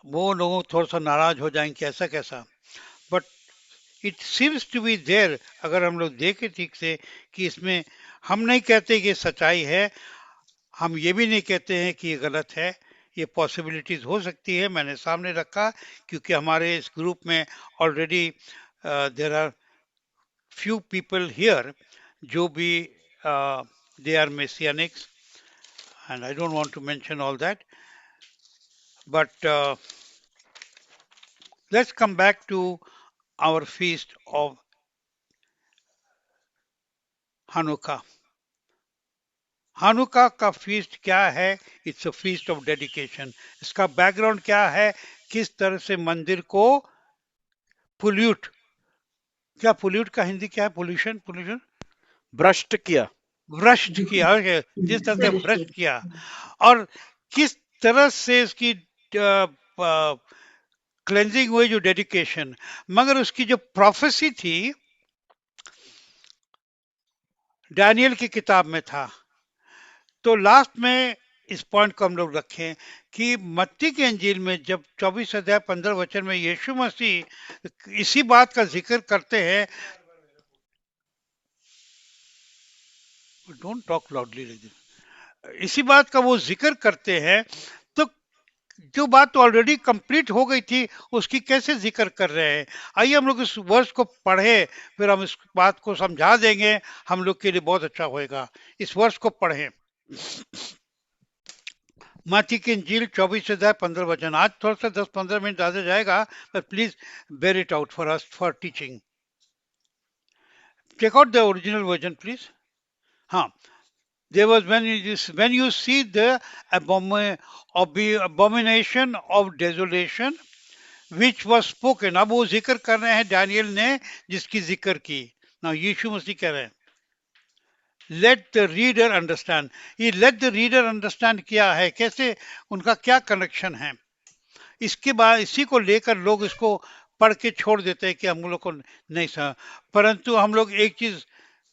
वो लोग थोड़ा सा नाराज हो जाएंगे, ऐसा कैसा, but it seems to be there. अगर हम लोग देखें ठीक से कि इसमें, हम नहीं कहते कि सच्चाई है, हम ये भी नहीं कहते हैं कि ये गलत है, ये पॉसिबिलिटीज हो सकती है, मैंने सामने रखा, क्योंकि हमारे इस ग्रुप में already there are few people here जो भी they are Messianics, and I don't want to mention all that. But let's come back to our feast of Hanukkah. हानुका का फीस्ट क्या है? It's a feast of dedication. इसका background क्या है? किस तरह से मंदिर को पोल्यूट, क्या पोल्यूट का हिंदी क्या है? पोल्यूशन, पोल्यूशन, भ्रष्ट किया, भ्रष्ट किया, जिस तरह से भ्रष्ट किया, और किस तरह से इसकी क्लेंजिंग हुई, जो डेडिकेशन. मगर उसकी जो प्रोफेसी थी डैनियल की किताब में था. तो लास्ट में इस पॉइंट को हम लोग रखें कि मत्ती के इंजील में जब 24 अध्याय 15 वचन में यीशु मसीह इसी बात का जिक्र करते हैं, डोंट टॉक लाउडली, इसी बात का वो जिक्र करते हैं, तो जो बात तो ऑलरेडी कंप्लीट हो गई थी उसकी कैसे जिक्र कर रहे हैं? आइए हम लोग इस वर्ष को पढ़े, फिर हम इस बात को समझा देंगे, हम लोग के लिए बहुत अच्छा होएगा. इस वर्ष को पढ़ें. मत्ती की इंजील 24 अध्याय 15 वचन. आज थोड़ा सा 10-15 मिनट ज्यादा जाएगा, पर please bear it out for us for teaching. Check out the original version please. हाँ, there was when you see the abomination of desolation which was spoken. अब वो जिक्र कर रहे हैं डैनियल ने जिसकी जिक्र की. ना यीशु मसीह कह रहे हैं let the reader understand. ये let the reader understand क्या है, कैसे, उनका क्या कनेक्शन है? इसके बाद इसी को लेकर लोग इसको पढ़ के छोड़ देते हैं कि हम लोग को नहीं समझ. परंतु हम लोग एक चीज,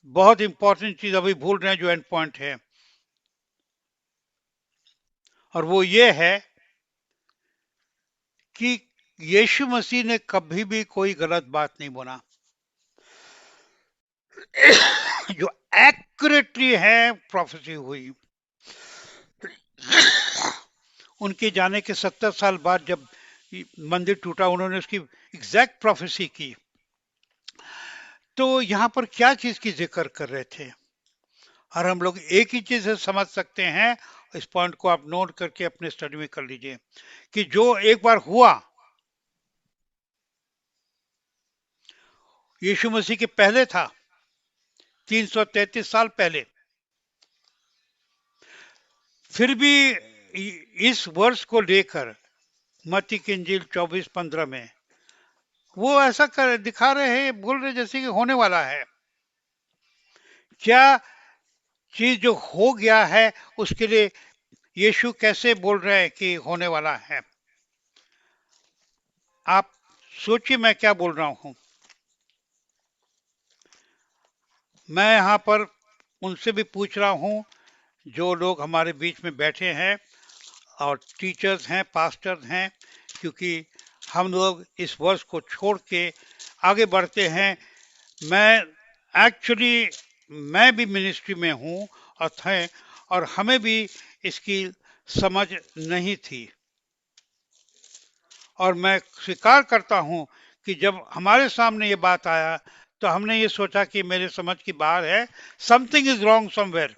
बहुत इंपॉर्टेंट चीज अभी भूल रहे हैं, जो एंड पॉइंट है, और वो ये है कि यीशु मसीह ने कभी भी कोई गलत बात नहीं बोला. जो एक्यूरेटली है प्रोफेसी हुई. उनके जाने के 70 साल बाद जब मंदिर टूटा, उन्होंने उसकी एग्जैक्ट प्रोफेसी की. तो यहां पर क्या चीज की जिक्र कर रहे थे? और हम लोग एक ही चीज से समझ सकते हैं. इस पॉइंट को आप नोट करके अपने स्टडी में कर लीजिए कि जो एक बार हुआ यीशु मसीह के पहले था, 333 साल पहले. फिर भी इस वर्ष को लेकर मत्ती की इंजील 24-15 में वो ऐसा कर दिखा रहे हैं, बोल रहे जैसे कि होने वाला है. क्या चीज जो हो गया है उसके लिए यीशु कैसे बोल रहे हैं कि होने वाला है? आप सोचिए मैं क्या बोल रहा हूं. मैं यहां पर उनसे भी पूछ रहा हूं जो लोग हमारे बीच में बैठे हैं और टीचर्स हैं, पास्टर्स हैं, क्योंकि हम लोग इस वर्ष को छोड़ के आगे बढ़ते हैं. मैं भी मिनिस्ट्री में हूं और हमें भी इसकी समझ नहीं थी, और मैं स्वीकार करता हूं कि जब हमारे सामने ये बात आया तो हमने ये सोचा कि मेरे समझ की बाहर है, समथिंग इज रॉन्ग समवेयर.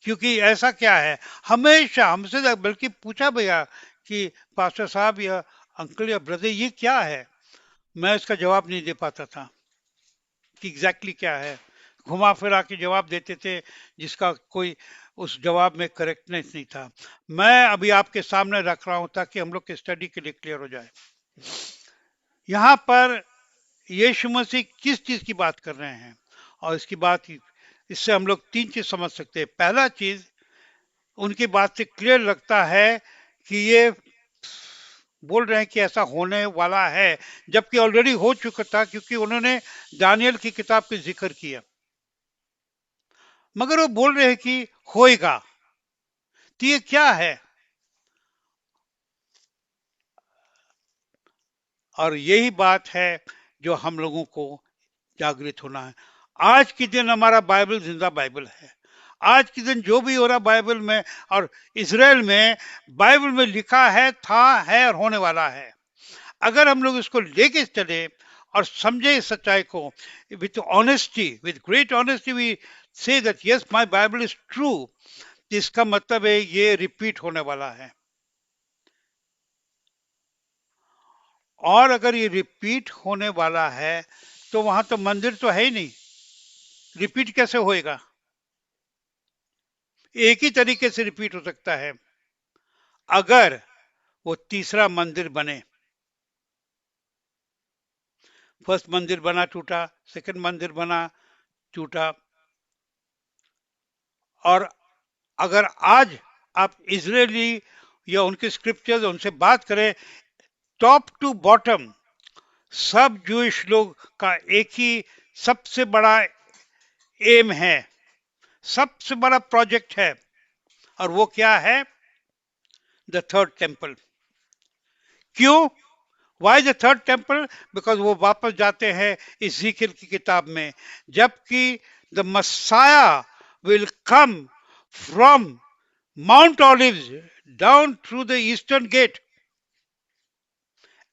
क्योंकि ऐसा क्या है, हमेशा हमसे बल्कि पूछा भैया कि पास्टर साहब या अंकल या ब्रदर ये क्या है, मैं इसका जवाब नहीं दे पाता था कि एग्जैक्टली क्या है. घुमा फिरा के जवाब देते थे जिसका कोई उस जवाब में करेक्टनेस नहीं था. मैं अभी आपके सामने रख रहा हूं ताकि हम लोग के स्टडी के लिए क्लियर हो जाए. यहाँ पर यीशु मसीह किस चीज की बात कर रहे हैं, और इसकी बात, इससे हम लोग 3 चीज समझ सकते हैं. पहला चीज, उनकी बात से क्लियर लगता है कि ये बोल रहे हैं कि ऐसा होने वाला है, जबकि ऑलरेडी हो चुका था, क्योंकि उन्होंने दानियल की किताब का जिक्र किया. मगर वो बोल रहे हैं कि होएगा. तो ये क्या है? और यही बात है जो हम लोगों को जागृत होना है. आज के दिन हमारा बाइबल जिंदा बाइबल है. आज के दिन जो भी हो रहा बाइबल में और इजराइल में, बाइबल में लिखा है, था, है और होने वाला है. अगर हम लोग इसको लेके चले और समझे इस सच्चाई को with honesty, with great honesty, we say that yes, my Bible is true, इसका मतलब है ये रिपीट होने वाला है। और अगर ये रिपीट होने वाला है तो वहां तो मंदिर तो है ही नहीं, रिपीट कैसे होएगा? एक ही तरीके से रिपीट हो सकता है, अगर वो तीसरा मंदिर बने। फर्स्ट मंदिर बना टूटा, सेकंड मंदिर बना टूटा। और अगर आज आप इजरायली या उनके स्क्रिप्चर्स उनसे बात करें, टॉप टू बॉटम सब जूइश लोग का एक ही सबसे बड़ा एम है, सबसे बड़ा प्रोजेक्ट है, और वो क्या है? The third temple. क्यों? Why the third temple? Because वो वापस जाते हैं इज़ीकियल की किताब में, जबकि the Messiah will come from Mount Olives down through the eastern gate,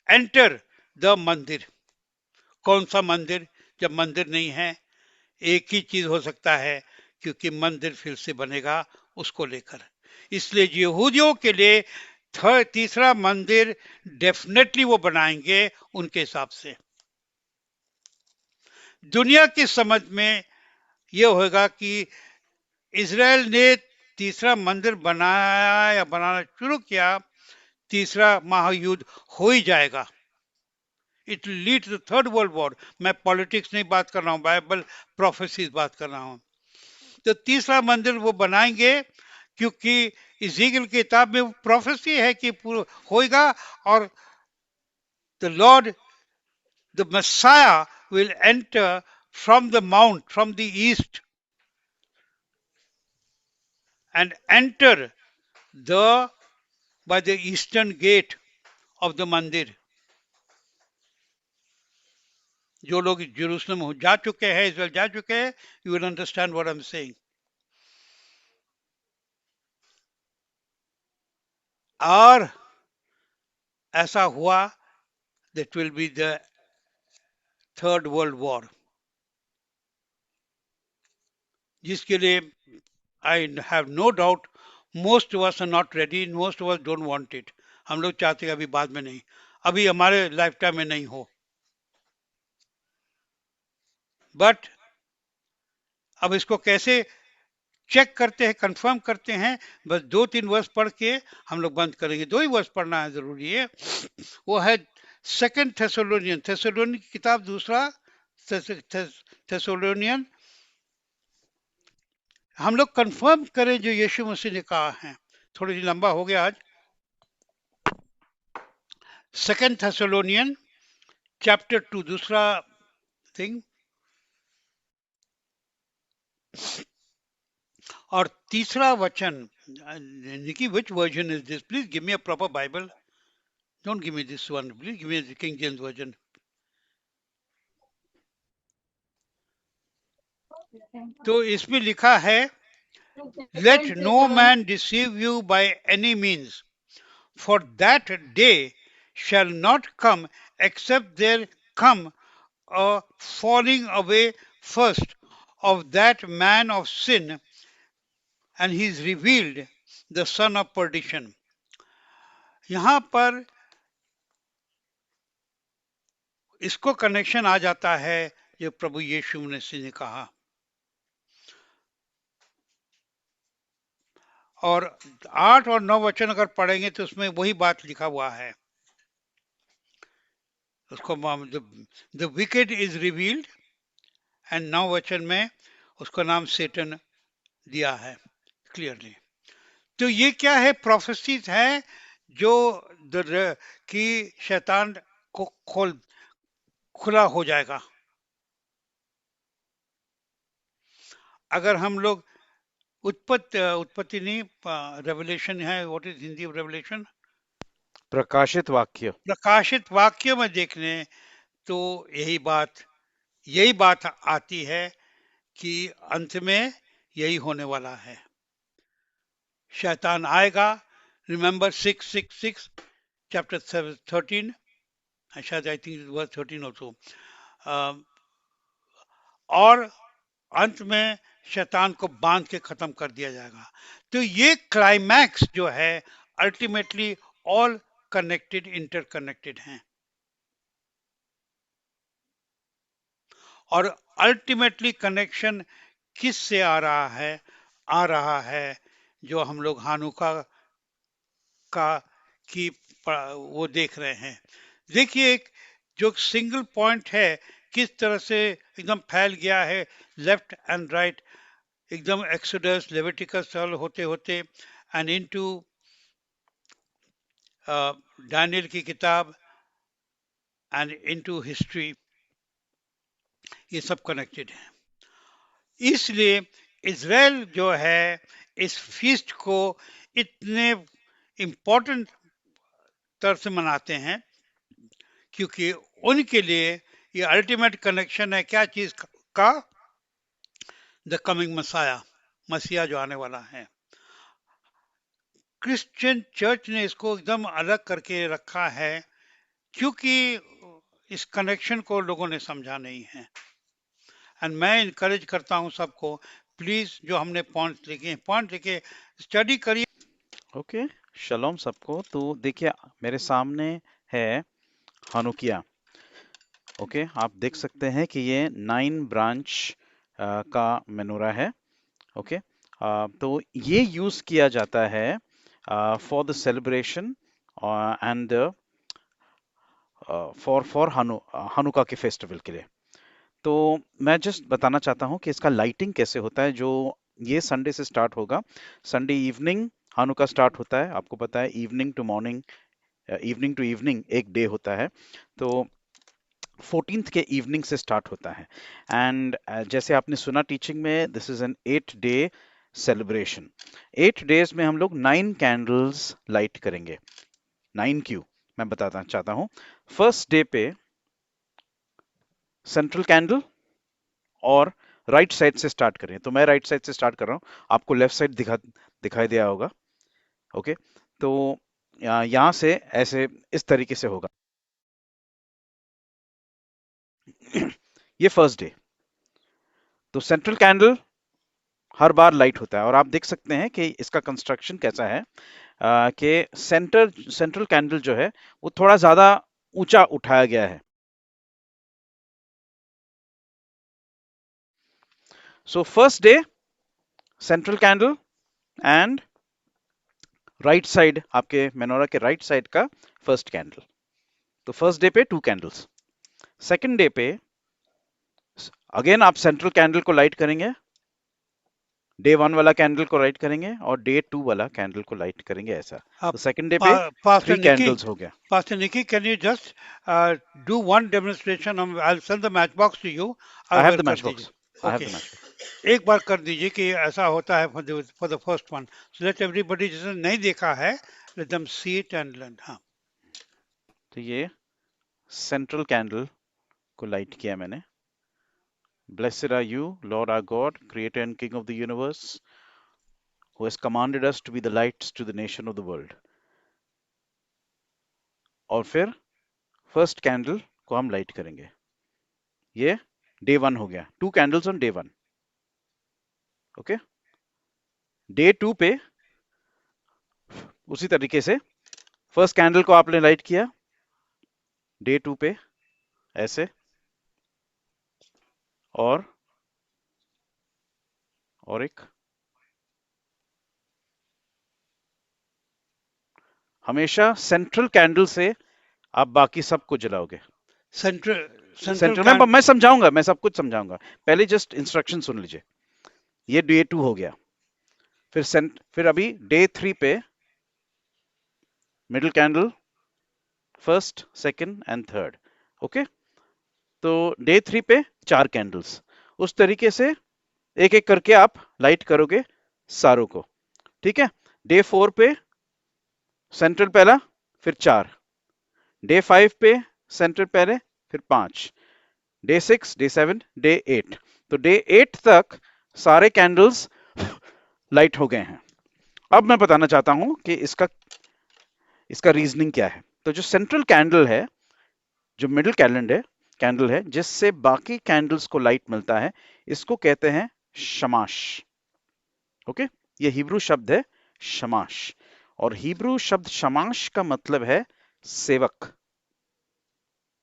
enter the मंदिर। कौन सा मंदिर? जब मंदिर नहीं है, एक ही चीज हो सकता है, क्योंकि मंदिर फिर से बनेगा उसको लेकर। इसलिए यहूदियों के लिए तीसरा मंदिर डेफिनेटली वो बनाएंगे उनके हिसाब से। दुनिया की समझ में यह होगा कि इजराइल ने तीसरा मंदिर बनाया या बनाना शुरू किया, तीसरा महायुद्ध हो ही जाएगा। It lead to third world war. मैं पॉलिटिक्स नहीं बात कर रहा हूं, बाइबल प्रोफेसीज बात कर रहा हूं। तो तीसरा मंदिर वो बनाएंगे, क्योंकि इज़ीकियल की किताब में वो प्रोफेसी है कि होएगा, और the lord the Messiah will enter from the mount, from the east, and enter the by the eastern gate of the मंदिर। जो लोग जेरूसलम जा चुके हैं, इज़राइल जा चुके हैं, you will understand what I am saying. और ऐसा हुआ, that will be the third world war, जिसके लिए I have no doubt most of us are not ready, most of us don't want it। हम लोग चाहते हैं अभी बाद में नहीं, अभी हमारे लाइफ टाइम में नहीं हो। बट अब इसको कैसे चेक करते हैं, कंफर्म करते हैं? बस 2-3 वर्ष पढ़ के हम लोग बंद करेंगे। 2 ही वर्ष पढ़ना है, जरूरी है। वो है सेकंड थेसलोनियन की किताब, दूसरा थेसलोनियन। हम लोग कंफर्म करें जो यीशु मसीह ने कहा है। थोड़ी सी लंबा हो गया आज। सेकंड थेसलोनियन चैप्टर 2, दूसरा थिंग, और तीसरा वचन। निकी, which version is this? Please give me a proper Bible. Don't give me this one. Please give me the King James version. तो इसमें लिखा है, let no man deceive you by any means, for that day shall not come except there come a falling away first of that man of sin, and he is revealed the son of perdition। यहां पर इसको connection आ जाता है जो प्रभु यीशु मसीह ने कहा, और 8 और 9 वचन अगर पढ़ेंगे तो उसमें वही बात लिखा हुआ है। उसको the wicked is revealed, and 9 वचन में उसका नाम सेटन दिया है क्लियरली। तो ये क्या है? प्रोफेसीज है जो कि शैतान को खुला हो जाएगा। अगर हम लोग उत्पत्ति नहीं, रेवलेशन है, what is Hindi of revelation? प्रकाशित वाक्य। प्रकाशित वाक्य में देख लें तो यही बात आती है कि अंत में यही होने वाला है। शैतान आएगा। रिमेंबर 666 चैप्टर 13, शायद आई थिंक वर्स 13 ऑल्सो। और अंत में शैतान को बांध के खत्म कर दिया जाएगा। तो ये क्लाइमैक्स जो है अल्टीमेटली ऑल कनेक्टेड, इंटरकनेक्टेड हैं। और अल्टीमेटली कनेक्शन किस से आ रहा है जो हम लोग हानुका का की वो देख रहे हैं। देखिए एक जो सिंगल पॉइंट है किस तरह से एकदम फैल गया है, लेफ्ट एंड राइट, एकदम एक्सोडस लेविटिकस होते होते एंड इनटू दानियल की किताब एंड इनटू हिस्ट्री, ये सब कनेक्टेड है। इसलिए इज़राइल जो है इस फीस्ट को इतने इम्पोर्टेंट तरह से मनाते हैं क्योंकि उनके लिए ये अल्टीमेट कनेक्शन है क्या चीज का, द कमिंग मसाया, मसीहा जो आने वाला है। क्रिश्चियन चर्च ने इसको एकदम अलग करके रखा है क्योंकि इस कनेक्शन को लोगों ने समझा नहीं है। एंड मैं इनकरेज करता हूं सबको, प्लीज जो हमने पॉइंट लिखे स्टडी करिए। ओके, शलोम सबको। तो देखिए मेरे सामने है हनुकिया। ओके, आप देख सकते हैं कि ये 9 ब्रांच का मेनोरा है। ओके, तो ये यूज किया जाता है for the celebration and for Hanukkah के फेस्टिवल के लिए। तो मैं जस्ट बताना चाहता हूँ कि इसका लाइटिंग कैसे होता है। जो ये संडे से स्टार्ट होगा, संडे इवनिंग हानुका स्टार्ट होता है। आपको पता है evening to morning, evening to evening एक डे होता है, तो 14th के इवनिंग से स्टार्ट होता है। एंड जैसे आपने सुना टीचिंग में, this is an 8 day celebration. 8 days में हम लोग 9 कैंडल्स लाइट करेंगे। 9 क्यों, मैं बताना चाहता हूँ। फर्स्ट डे पे सेंट्रल कैंडल और राइट साइड से स्टार्ट करें। तो मैं राइट साइड से स्टार्ट कर रहा हूँ, आपको लेफ्ट साइड दिखाई दिया होगा। ओके, तो यहां से ऐसे इस तरीके से होगा। ये फर्स्ट डे। तो सेंट्रल कैंडल हर बार लाइट होता है और आप देख सकते हैं कि इसका कंस्ट्रक्शन कैसा है कि सेंट्रल कैंडल जो है वो थोड़ा ज्यादा ऊंचा उठाया गया है। So first day central candle and right side, आपके मेनोरा के राइट साइड का फर्स्ट कैंडल। तो फर्स्ट डे पे 2 कैंडल्स। सेकंड डे पे अगेन आप सेंट्रल कैंडल को लाइट करेंगे, डे 1 वाला कैंडल को लाइट करेंगे और डे 2 वाला कैंडल को लाइट करेंगे, ऐसा। तो सेकंड डे पे 3 कैंडल्स हो गया। Pastor Nikki, can you just do one demonstration? I'll send the matchbox to you. I have the matchbox. I have the matchbox. एक बार कर दीजिए कि ऐसा होता है for the first one. So let everybody जिसने नहीं देखा है, let them see it and learn. हाँ। तो ये सेंट्रल कैंडल को लाइट किया मैंने। Blessed are you, Lord our God, Creator and King of the universe, who has commanded us to be the lights to the nation of the world. और फिर first candle को हम light करेंगे। ये day 1 हो गया, 2 candles on day 1। Okay, day 2 पे उसी तरीके से फर्स्ट कैंडल को आपने लाइट किया, डे 2 पे ऐसे, और एक हमेशा सेंट्रल कैंडल से आप बाकी सबको जलाओगे। सेंट्रल मैं समझाऊंगा, मैं सब कुछ समझाऊंगा, पहले जस्ट इंस्ट्रक्शन सुन लीजिए। ये डे 2 हो गया। फिर अभी डे 3 पे middle candle, first, second and third. Okay, तो डे 3 पे 4 कैंडल्स। उस तरीके से एक एक करके आप लाइट करोगे सारों को, ठीक है। डे 4 पे सेंट्रल पहला, फिर 4। डे 5 पे सेंट्रल पहले, फिर 5। Day 6, day 7, day 8। तो डे 8 तक सारे कैंडल्स लाइट हो गए हैं। अब मैं बताना चाहता हूं कि इसका रीजनिंग क्या है। तो जो सेंट्रल कैंडल है, जो मिडिल कैंडल है, जिससे बाकी कैंडल्स को लाइट मिलता है, इसको कहते हैं शमाश। ओके, ये हिब्रू शब्द है शमाश, और हिब्रू शब्द शमाश का मतलब है सेवक,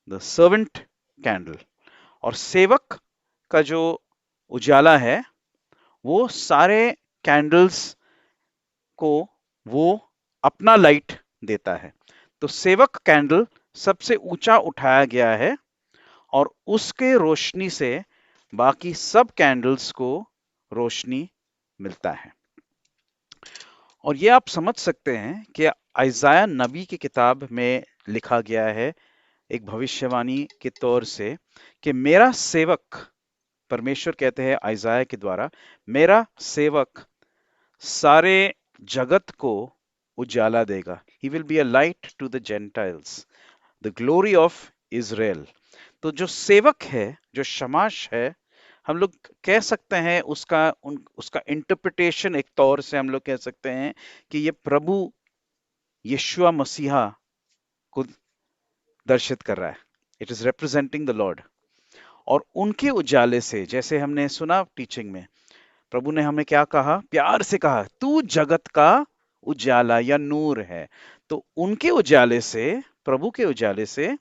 द सर्वेंट कैंडल। और सेवक का जो उजाला है वो सारे कैंडल्स को वो अपना लाइट देता है। तो सेवक कैंडल सबसे ऊंचा उठाया गया है और उसके रोशनी से बाकी सब कैंडल्स को रोशनी मिलता है। और ये आप समझ सकते हैं कि आइजाया नबी की किताब में लिखा गया है एक भविष्यवाणी के तौर से कि मेरा सेवक, परमेश्वर कहते हैं आइजाया के द्वारा, मेरा सेवक सारे जगत को उजाला देगा। He will be a light to the Gentiles, the glory of Israel। तो जो सेवक है, जो शमाश है, हम लोग कह सकते हैं उसका इंटरप्रिटेशन एक तौर से हम लोग कह सकते हैं कि ये प्रभु यीशुआ मसीहा को दर्शित कर रहा है। It is representing the Lord. और उनके उजाले से, जैसे हमने सुना टीचिंग में, प्रभु ने हमें क्या कहा, प्यार से कहा, तू जगत का उजाला या नूर है। तो उनके उजाले से, प्रभु के उजाले से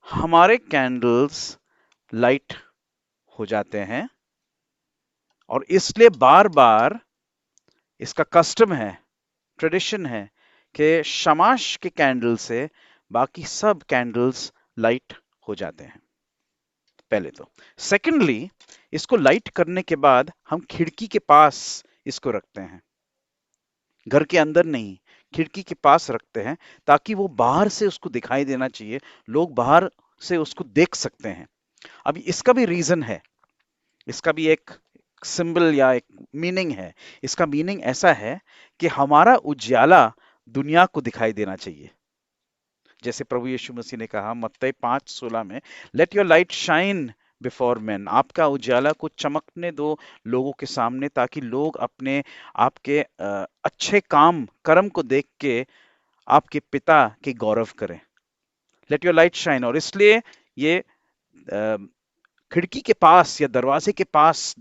हमारे कैंडल्स लाइट हो जाते हैं। और इसलिए बार बार इसका कस्टम है, ट्रेडिशन है कि शमाश के कैंडल से बाकी सब कैंडल्स लाइट हो जाते हैं, पहले तो। सेकेंडली, इसको लाइट करने के बाद हम खिड़की के पास इसको रखते हैं, घर के अंदर नहीं, खिड़की के पास रखते हैं, ताकि वो बाहर से उसको दिखाई देना चाहिए, लोग बाहर से उसको देख सकते हैं। अब इसका भी रीजन है, इसका भी एक सिंबल या एक मीनिंग है। इसका मीनिंग ऐसा है कि हमारा उजाला दुनिया को दिखाई देना चाहिए। जैसे प्रभु यीशु मसीह ने कहा मत्ती 5:16 में, let your light shine before man, आपका उजाला को चमकने दो लोगों के सामने, ताकि लोग अपने आपके अच्छे काम कर्म को देख के आपके पिता के गौरव करें। Let your light shine. और इसलिए ये खिड़की के पास या दरवाजे के पास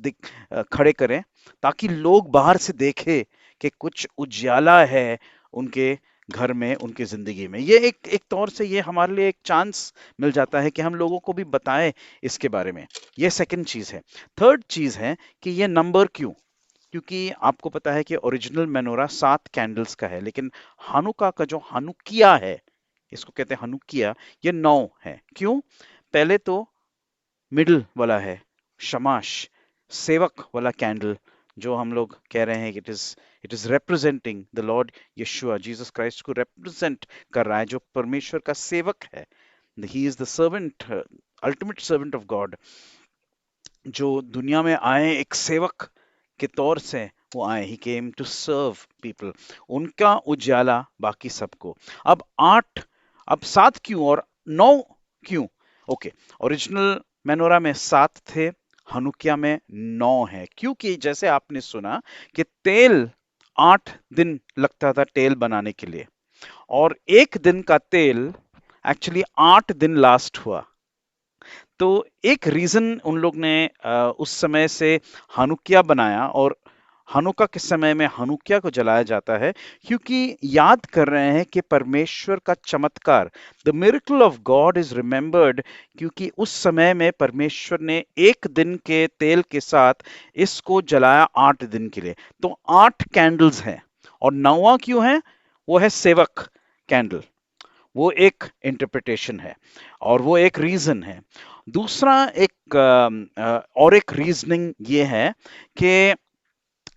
खड़े करें, ताकि लोग बाहर से देखें कि कुछ उजाला है उनके घर में, उनकी जिंदगी में। ये एक तौर से ये हमारे लिए एक चांस मिल जाता है कि हम लोगों को भी बताएं इसके बारे में। ये सेकंड चीज है। थर्ड चीज है कि ये नंबर क्यों, क्योंकि आपको पता है कि ओरिजिनल मेनोरा 7 कैंडल्स का है, लेकिन हानुका का जो हानुकिया है, इसको कहते हैं हनुकिया, ये 9 है। क्यों? पहले तो मिडल वाला है शमाश, सेवक वाला कैंडल, जो हम लोग कह रहे हैं कि it is representing the Lord Yeshua, Jesus Christ को रिप्रेजेंट कर रहा है, जो परमेश्वर का सेवक है। He is the servant, ultimate servant of God, जो दुनिया में आए एक सेवक के तौर से वो आए। ही केम टू सर्व पीपल। उनका उजाला बाकी सबको। अब 7 क्यों और 9 क्यों? ओके, ओरिजिनल मेनोरा में 7 थे, हनुकिया में 9 है। क्योंकि जैसे आपने सुना कि तेल 8 दिन लगता था तेल बनाने के लिए, और एक दिन का तेल एक्चुअली 8 दिन लास्ट हुआ। तो एक रीजन उन लोग ने उस समय से हनुकिया बनाया, और हनुका के समय में हनुकिया को जलाया जाता है, क्योंकि याद कर रहे हैं कि परमेश्वर का चमत्कार, the miracle of God is remembered, क्योंकि उस समय में परमेश्वर ने एक दिन के तेल के साथ इसको जलाया 8 दिन के लिए। तो 8 कैंडल्स हैं, और 9वां क्यों है? वो है सेवक कैंडल। वो एक इंटरप्रिटेशन है और वो एक रीजन है। दूसरा और एक रीजनिंग ये है कि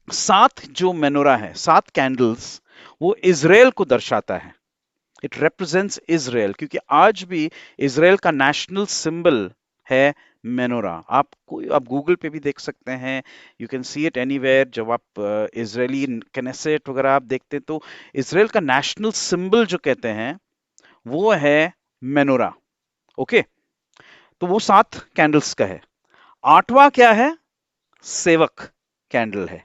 7 जो मेनोरा है, 7 कैंडल्स, वो इजराइल को दर्शाता है। इट रिप्रेजेंट्स इजराइल, क्योंकि आज भी इजराइल का नेशनल सिंबल है मेनोरा। आप गूगल पे भी देख सकते हैं, you can see it anywhere. जब आप इजरायली कैनेसेट वगैरह आप देखते हैं, तो इजराइल का नेशनल सिंबल जो कहते हैं वो है मेनोरा। ओके, तो वो 7 कैंडल्स का है। 8वां क्या है? सेवक कैंडल है,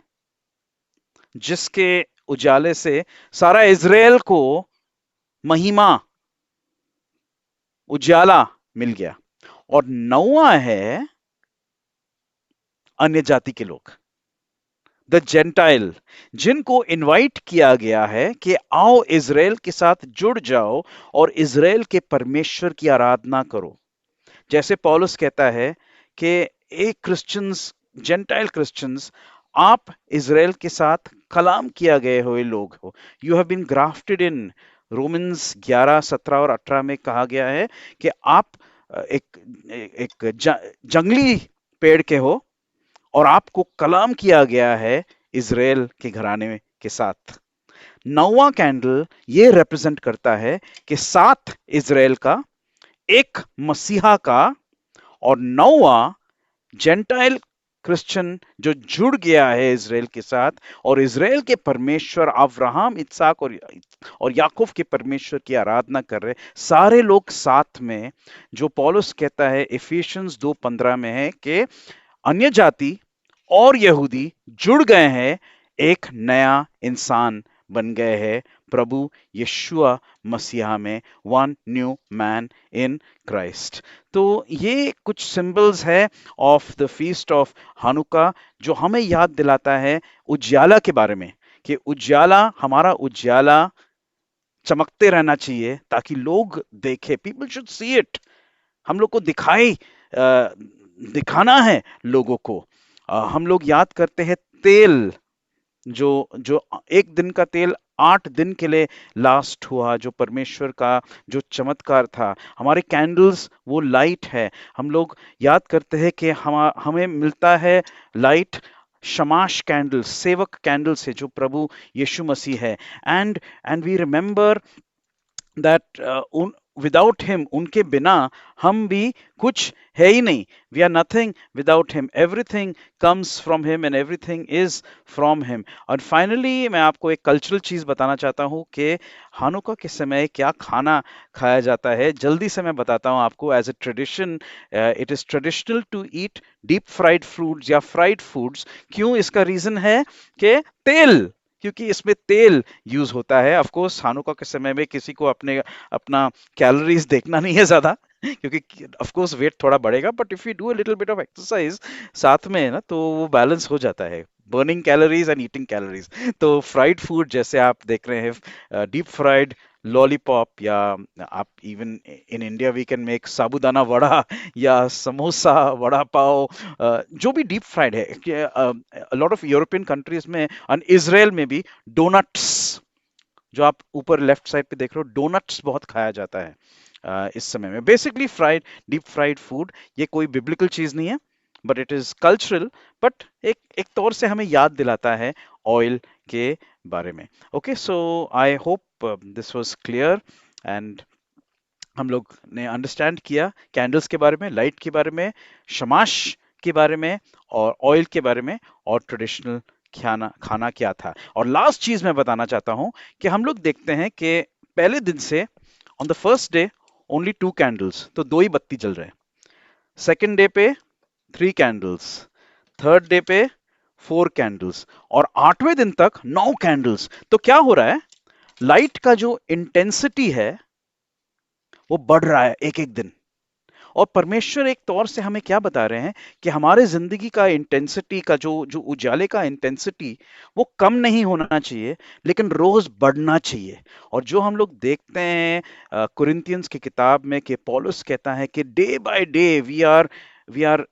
जिसके उजाले से सारा इजराइल को महिमा, उजाला मिल गया। और 9वां है अन्य जाति के लोग, द जेंटाइल, जिनको इनवाइट किया गया है कि आओ इजराइल के साथ जुड़ जाओ और इजराइल के परमेश्वर की आराधना करो। जैसे पौलुस कहता है कि एक क्रिश्चियंस, जेंटाइल क्रिश्चियंस, आप इजराइल के साथ कलाम किया गए हुए लोग हो, you have been grafted in. Romans 11, 17 और 18 में कहा गया है कि आप एक जंगली पेड़ के हो और आपको कलाम किया गया है इजराइल के घराने के साथ। 9वां कैंडल ये रिप्रेजेंट करता है कि 7 इजराइल का, एक मसीहा का, और 9वां जेंटाइल क्रिश्चियन जो जुड़ गया है इजराइल के साथ और इजराइल के परमेश्वर अब्राहम, इसहाक और याकूब के परमेश्वर की आराधना कर रहे सारे लोग साथ में, जो पौलुस कहता है इफिशियंस 2:15 में है कि अन्य जाति और यहूदी जुड़ गए हैं, एक नया इंसान बन गए हैं प्रभु यीशुआ मसीहा में, one new man in Christ. तो ये कुछ सिंबल्स है ऑफ द फीस्ट ऑफ हानुका, जो हमें याद दिलाता है उजियाला के बारे में, कि उजियाला, हमारा उजियाला चमकते रहना चाहिए ताकि लोग देखें, पीपल शुड सी इट, हम लोग को दिखाना है लोगों को। हम लोग याद करते हैं तेल, जो एक दिन का तेल 8 दिन के लिए लास्ट हुआ, जो परमेश्वर का जो चमत्कार था। हमारे कैंडल्स वो लाइट है, हम लोग याद करते हैं कि हमें मिलता है लाइट शमाश कैंडल, सेवक कैंडल से, जो प्रभु यीशु मसीह है। And we remember that without him, उनके बिना हम भी कुछ है ही नहीं। We are nothing without him, everything comes from him and everything is from him. और फाइनली मैं आपको एक कल्चरल चीज बताना चाहता हूँ कि हानुका के समय क्या खाना खाया जाता है। जल्दी से मैं बताता हूँ आपको। As a tradition, it is traditional to eat deep fried foods या फ्राइड फूड्स। क्यों? इसका रीजन है कि तेल, क्योंकि इसमें तेल यूज होता है। ऑफ कोर्स हानुका के समय में किसी को अपना कैलोरीज देखना नहीं है ज्यादा, क्योंकि ऑफ कोर्स वेट थोड़ा बढ़ेगा, but if you do a little bit of exercise साथ में ना, तो वो बैलेंस हो जाता है, burning calories and eating calories. तो फ्राइड फूड जैसे आप देख रहे हैं, डीप फ्राइड लॉलीपॉप, या आप even in India we can make sabudana vada या समोसा, वड़ा पाव, जो भी डीप फ्राइड है। लॉट ऑफ यूरोपियन कंट्रीज में और इजराइल में भी डोनट्स, जो आप ऊपर लेफ्ट साइड पे देख रहे हो, डोनट्स बहुत खाया जाता है इस समय में। Basically fried, deep fried food, ये कोई बिब्लिकल चीज नहीं है, but it is cultural, but एक तौर से हमें याद दिलाता है ऑयल के बारे में। Okay, so I hope this was clear and हम लोग ने अंडरस्टैंड किया कैंडल्स के बारे में, लाइट के बारे में, शमाश के बारे में, और ऑयल के बारे में, और ट्रेडिशनल खाना क्या था। और लास्ट चीज मैं बताना चाहता हूं कि हम लोग देखते हैं कि पहले दिन से on the first day only 2 candles, तो 2 ही बत्ती जल रहे हैं। सेकेंड डे पे 3 कैंडल्स, थर्ड डे पे 4 कैंडल्स, और 8वें दिन तक 9 कैंडल्स। तो क्या हो रहा है, लाइट का जो इंटेंसिटी है वो बढ़ रहा है एक एक दिन। और परमेश्वर एक तौर से हमें क्या बता रहे हैं कि हमारे जिंदगी का इंटेंसिटी का जो उजाले का इंटेंसिटी, वो कम नहीं होना चाहिए, लेकिन रोज बढ़ना चाहिए। और जो हम लोग देखते हैं कुरिन्थियंस की किताब में कि पौलुस कहता है कि day by day we are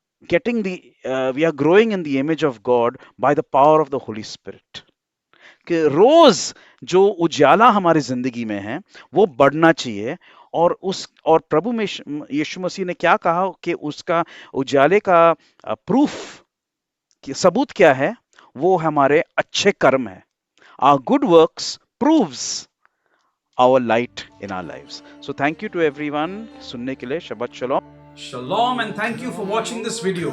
growing in the image of God by the power of the holy spirit, कि रोज जो उजाला हमारी जिंदगी में है वो बढ़ना चाहिए। और प्रभु में यीशु मसीह ने क्या कहा कि उसका उजाले का प्रूफ, सबूत क्या है, वो हमारे अच्छे कर्म है। Our good works proves our light in our lives. So thank you to everyone. सुनने के लिए Shabbat Shalom. Shalom and thank you for watching this video.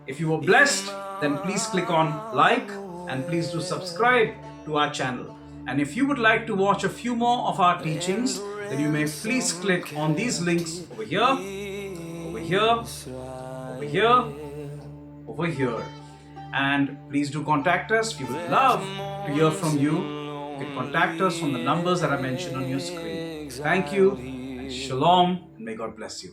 If you were blessed, then please click on like and please do subscribe to our channel. And if you would like to watch a few more of our teachings, then you may please click on these links over here, over here, over here, over here. And please do contact us. We would love to hear from you. You can contact us on the numbers that are mentioned on your screen. Thank you and shalom, and may God bless you.